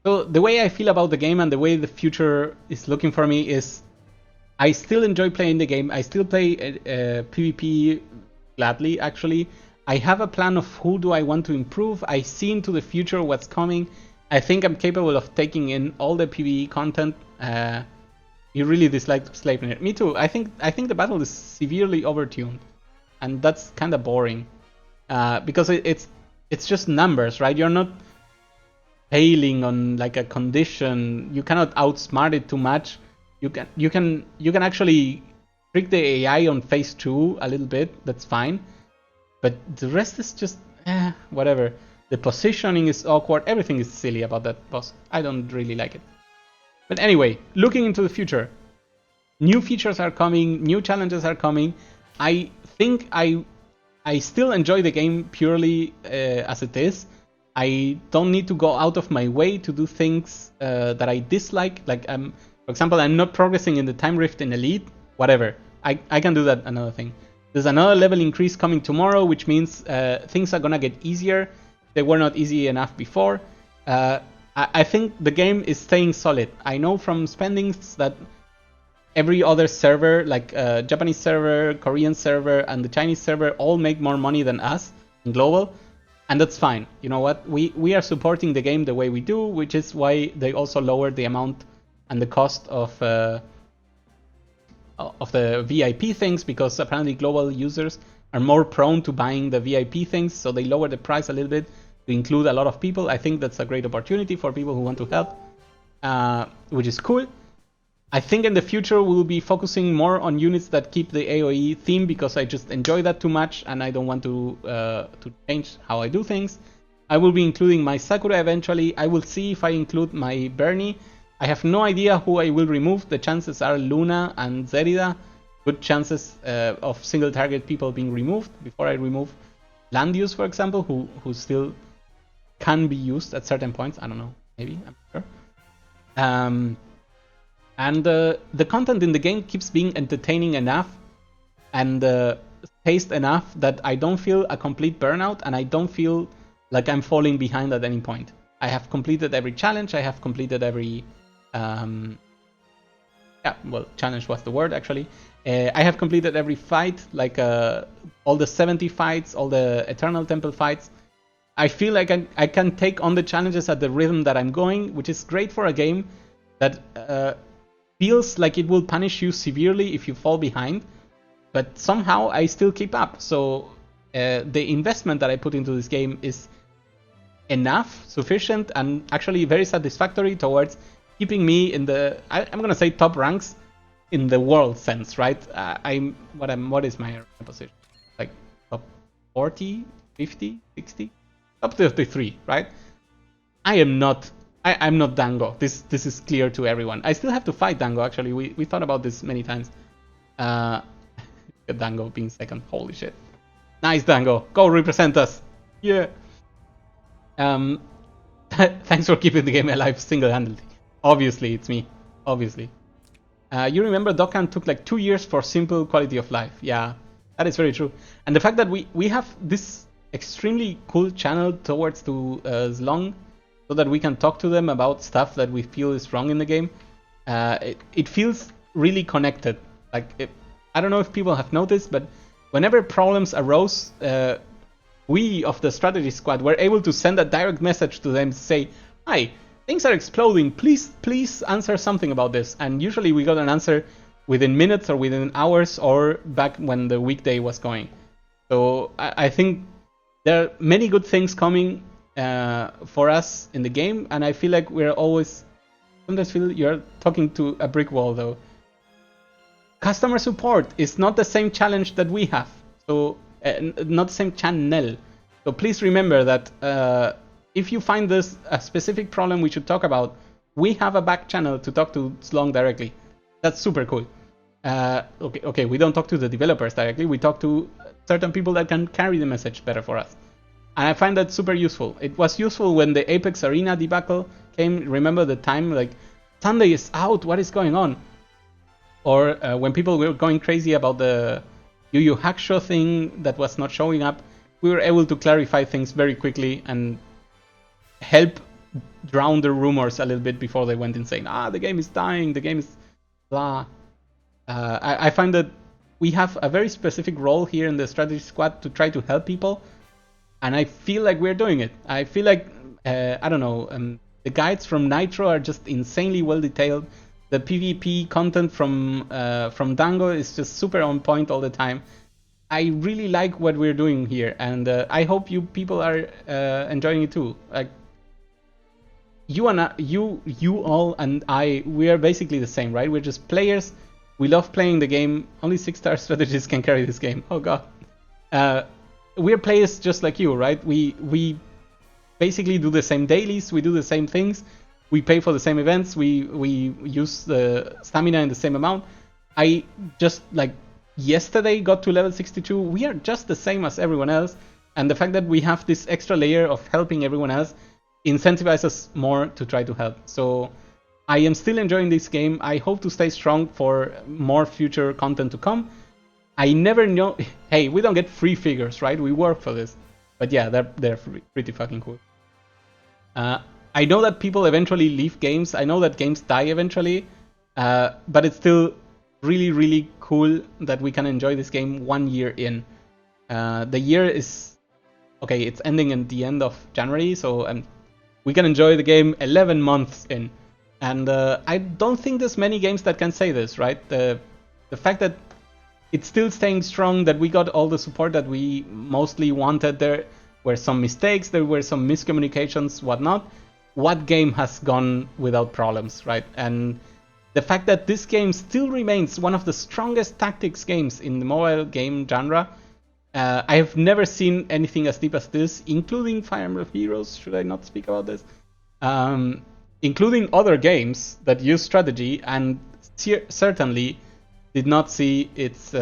So the way I feel about the game and the way the future is looking for me is I still enjoy playing the game. I still play PvP gladly, actually. I have a plan of who do I want to improve. I see into the future what's coming. I think I'm capable of taking in all the PvE content. You really dislike Sleipnir. Me too. I think the battle is severely overtuned, and that's kind of boring because it's just numbers, right? You're not failing on like a condition. You cannot outsmart it too much. You can actually trick the AI on phase 2 a little bit. That's fine, but the rest is just whatever. The positioning is awkward. Everything is silly about that boss. I don't really like it. But anyway, looking into the future, new features are coming, new challenges are coming. I think I still enjoy the game purely as it is. I don't need to go out of my way to do things that I dislike. Like, for example, I'm not progressing in the Time Rift in Elite. Whatever. I can do that another thing. There's another level increase coming tomorrow, which means things are gonna get easier. They were not easy enough before. I think the game is staying solid. I know from spendings that every other server, like Japanese server, Korean server, and the Chinese server, all make more money than us in global. And that's fine. You know what? We are supporting the game the way we do, which is why they also lowered the amount and the cost of the VIP things, because apparently global users are more prone to buying the VIP things, so they lower the price a little bit to include a lot of people. I think that's a great opportunity for people who want to help, which is cool. I think in the future we'll be focusing more on units that keep the AoE theme, because I just enjoy that too much and I don't want to change how I do things. I will be including my Sakura eventually. I will see if I include my Bernie. I have no idea who I will remove. The chances are Luna and Zerida. Good chances of single target people being removed before I remove Landuse, for example, who still can be used at certain points. I don't know, maybe, I'm not sure. And the content in the game keeps being entertaining enough and paced enough that I don't feel a complete burnout, and I don't feel like I'm falling behind at any point. I have completed every challenge, I have completed every Yeah, well, challenge was the word actually. I have completed every fight, like all the 70 fights, all the Eternal Temple fights. I feel like I can take on the challenges at the rhythm that I'm going, which is great for a game that feels like it will punish you severely if you fall behind, but somehow I still keep up. So the investment that I put into this game is enough, sufficient, and actually very satisfactory towards keeping me in the, I'm gonna say, top ranks in the world sense, right? What is my position? Like top 40, 50, 60, top 33, right? I'm not Dango. This is clear to everyone. I still have to fight Dango. Actually, we thought about this many times. Dango being second. Holy shit! Nice, Dango. Go represent us. Yeah. Thanks for keeping the game alive single-handedly. Obviously, it's me. Obviously. You remember Dokkan took like 2 years for simple quality of life. Yeah, that is very true. And the fact that we have this extremely cool channel towards to Zlong, so that we can talk to them about stuff that we feel is wrong in the game. It feels really connected. Like, I don't know if people have noticed, but whenever problems arose, we of the strategy squad were able to send a direct message to them to say, "Hi, things are exploding. Please answer something about this." And usually we got an answer within minutes or within hours, or back when the weekday was going. So I think there are many good things coming for us in the game, and I feel like we're always. Sometimes feel you're talking to a brick wall though. Customer support is not the same challenge that we have, so not the same channel. So please remember that if you find this a specific problem we should talk about, we have a back channel to talk to Slong directly. That's super cool. Okay, we don't talk to the developers directly. We talk to certain people that can carry the message better for us. And I find that super useful. It was useful when the Apex Arena debacle came. Remember the time, like, Sunday is out, what is going on? Or when people were going crazy about the Yu Yu Hakusho thing that was not showing up, we were able to clarify things very quickly and help drown the rumors a little bit before they went insane. The game is dying, the game is blah. I find that we have a very specific role here in the strategy squad to try to help people, and I feel like we're doing it. I feel like, I don't know, the guides from Nitro are just insanely well detailed. The PvP content from Dango is just super on point all the time. I really like what we're doing here, and I hope you people are enjoying it too. Like, you all and I, we are basically the same, right? We're just players. We love playing the game. Only 6-star strategists can carry this game. Oh god. We're players just like you, right? We basically do the same dailies. We do the same things. We pay for the same events. We use the stamina in the same amount. I just, like, yesterday got to level 62. We are just the same as everyone else. And the fact that we have this extra layer of helping everyone else incentivizes us more to try to help. So I am still enjoying this game. I hope to stay strong for more future content to come. I never know. Hey, we don't get free figures, right? We work for this. But yeah, they're pretty fucking cool. I know that people eventually leave games. I know that games die eventually. But it's still really, really cool that we can enjoy this game 1 year in. The year is... Okay, it's ending at the end of January, so we can enjoy the game 11 months in. And I don't think there's many games that can say this, right? The fact that it's still staying strong, that we got all the support that we mostly wanted. There were some mistakes, there were some miscommunications, whatnot. What game has gone without problems, right? And the fact that this game still remains one of the strongest tactics games in the mobile game genre. I have never seen anything as deep as this, including Fire Emblem Heroes. Should I not speak about this? Including other games that use strategy and certainly did not see its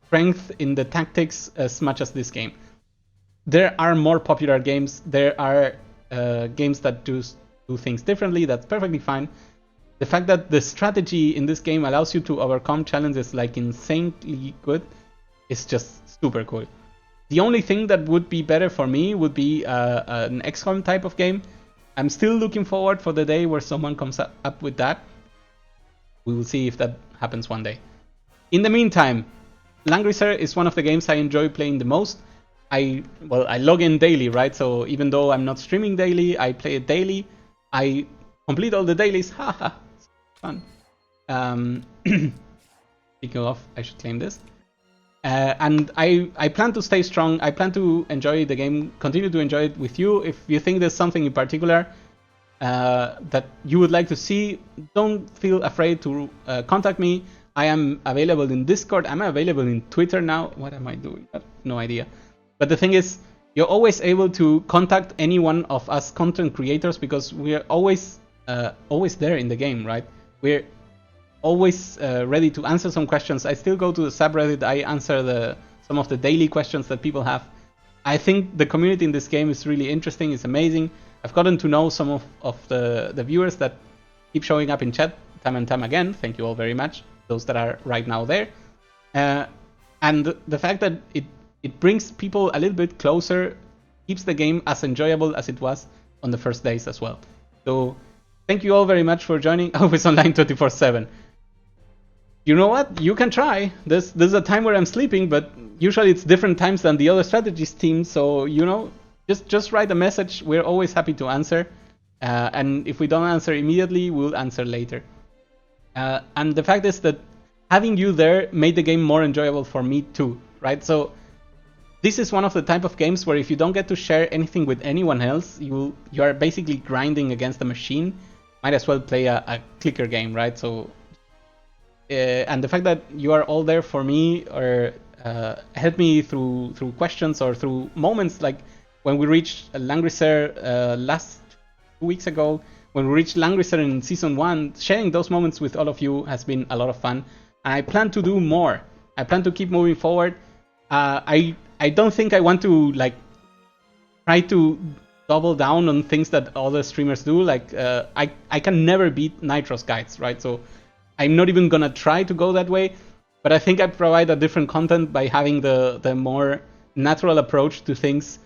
strength in the tactics as much as this game. There are more popular games. There are games that do things differently. That's perfectly fine. The fact that the strategy in this game allows you to overcome challenges like insanely good is just super cool. The only thing that would be better for me would be an XCOM type of game. I'm still looking forward for the day where someone comes up with that. We will see if that happens one day. In the meantime, Langrisser is one of the games I enjoy playing the most. I log in daily, right? So even though I'm not streaming daily, I play it daily. I complete all the dailies. Haha, it's fun. Speaking of, I should claim this. And I plan to stay strong. I plan to enjoy the game, continue to enjoy it with you. If you think there's something in particular that you would like to see, don't feel afraid to contact me. I am available in Discord. I'm available in Twitter now. What am I doing? I have no idea. But the thing is, you're always able to contact any one of us content creators because we're always there in the game, right? We're always ready to answer some questions. I still go to the subreddit. I answer some of the daily questions that people have. I think the community in this game is really interesting. It's amazing. I've gotten to know some of the viewers that keep showing up in chat time and time again. Thank you all very much. Those that are right now there. And the fact that it brings people a little bit closer, keeps the game as enjoyable as it was on the first days as well. So thank you all very much for joining. I hope it's online 24/7. You know what? You can try. There's a time where I'm sleeping, but usually it's different times than the other strategies team. So, you know, just write a message. We're always happy to answer. And if we don't answer immediately, we'll answer later. And the fact is that having you there made the game more enjoyable for me too, right? So this is one of the type of games where if you don't get to share anything with anyone else, you are basically grinding against the machine. Might as well play a clicker game, right? So, and the fact that you are all there for me or help me through questions or through moments like when we reached Langrisser last 2 weeks ago, when we reached Langrisser in Season 1, sharing those moments with all of you has been a lot of fun. And I plan to do more. I plan to keep moving forward. I don't think I want to like try to double down on things that other streamers do. Like I can never beat Nitro's guides, right? So I'm not even gonna try to go that way. But I think I provide a different content by having the more natural approach to things.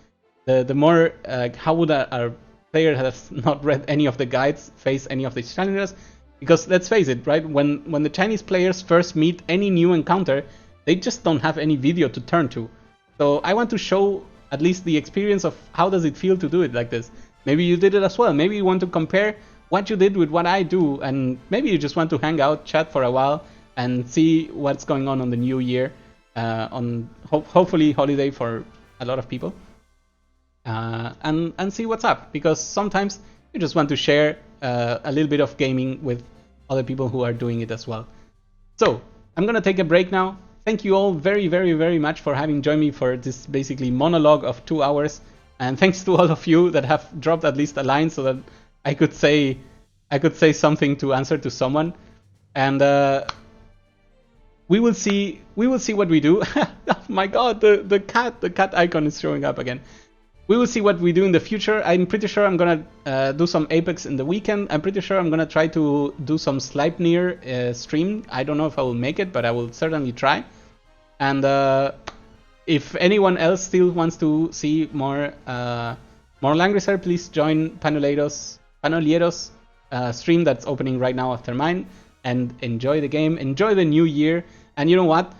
The more how would a player has not read any of the guides face any of these challenges? Because let's face it, right? When the Chinese players first meet any new encounter, they just don't have any video to turn to. So I want to show at least the experience of how does it feel to do it like this. Maybe you did it as well. Maybe you want to compare what you did with what I do, and maybe you just want to hang out, chat for a while, and see what's going on the new year, on hopefully holiday for a lot of people, and see what's up. Because sometimes you just want to share a little bit of gaming with other people who are doing it as well. So I'm gonna take a break now. Thank you all very, very, very much for having joined me for this basically monologue of 2 hours. And thanks to all of you that have dropped at least a line so that I could say something to answer to someone. And we will see what we do. Oh my god, the cat icon is showing up again. We will see what we do in the future. I'm pretty sure I'm gonna do some Apex in the weekend. I'm pretty sure I'm gonna try to do some Sleipnir stream. I don't know if I will make it, but I will certainly try. And if anyone else still wants to see more Langrisser, please join Panoliero's stream that's opening right now after mine, and enjoy the game, enjoy the new year. And you know what?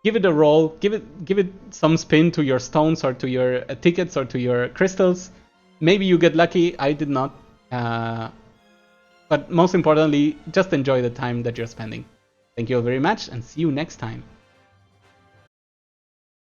Give it a roll, give it some spin to your stones or to your tickets or to your crystals. Maybe you get lucky, I did not. But most importantly, just enjoy the time that you're spending. Thank you all very much and see you next time.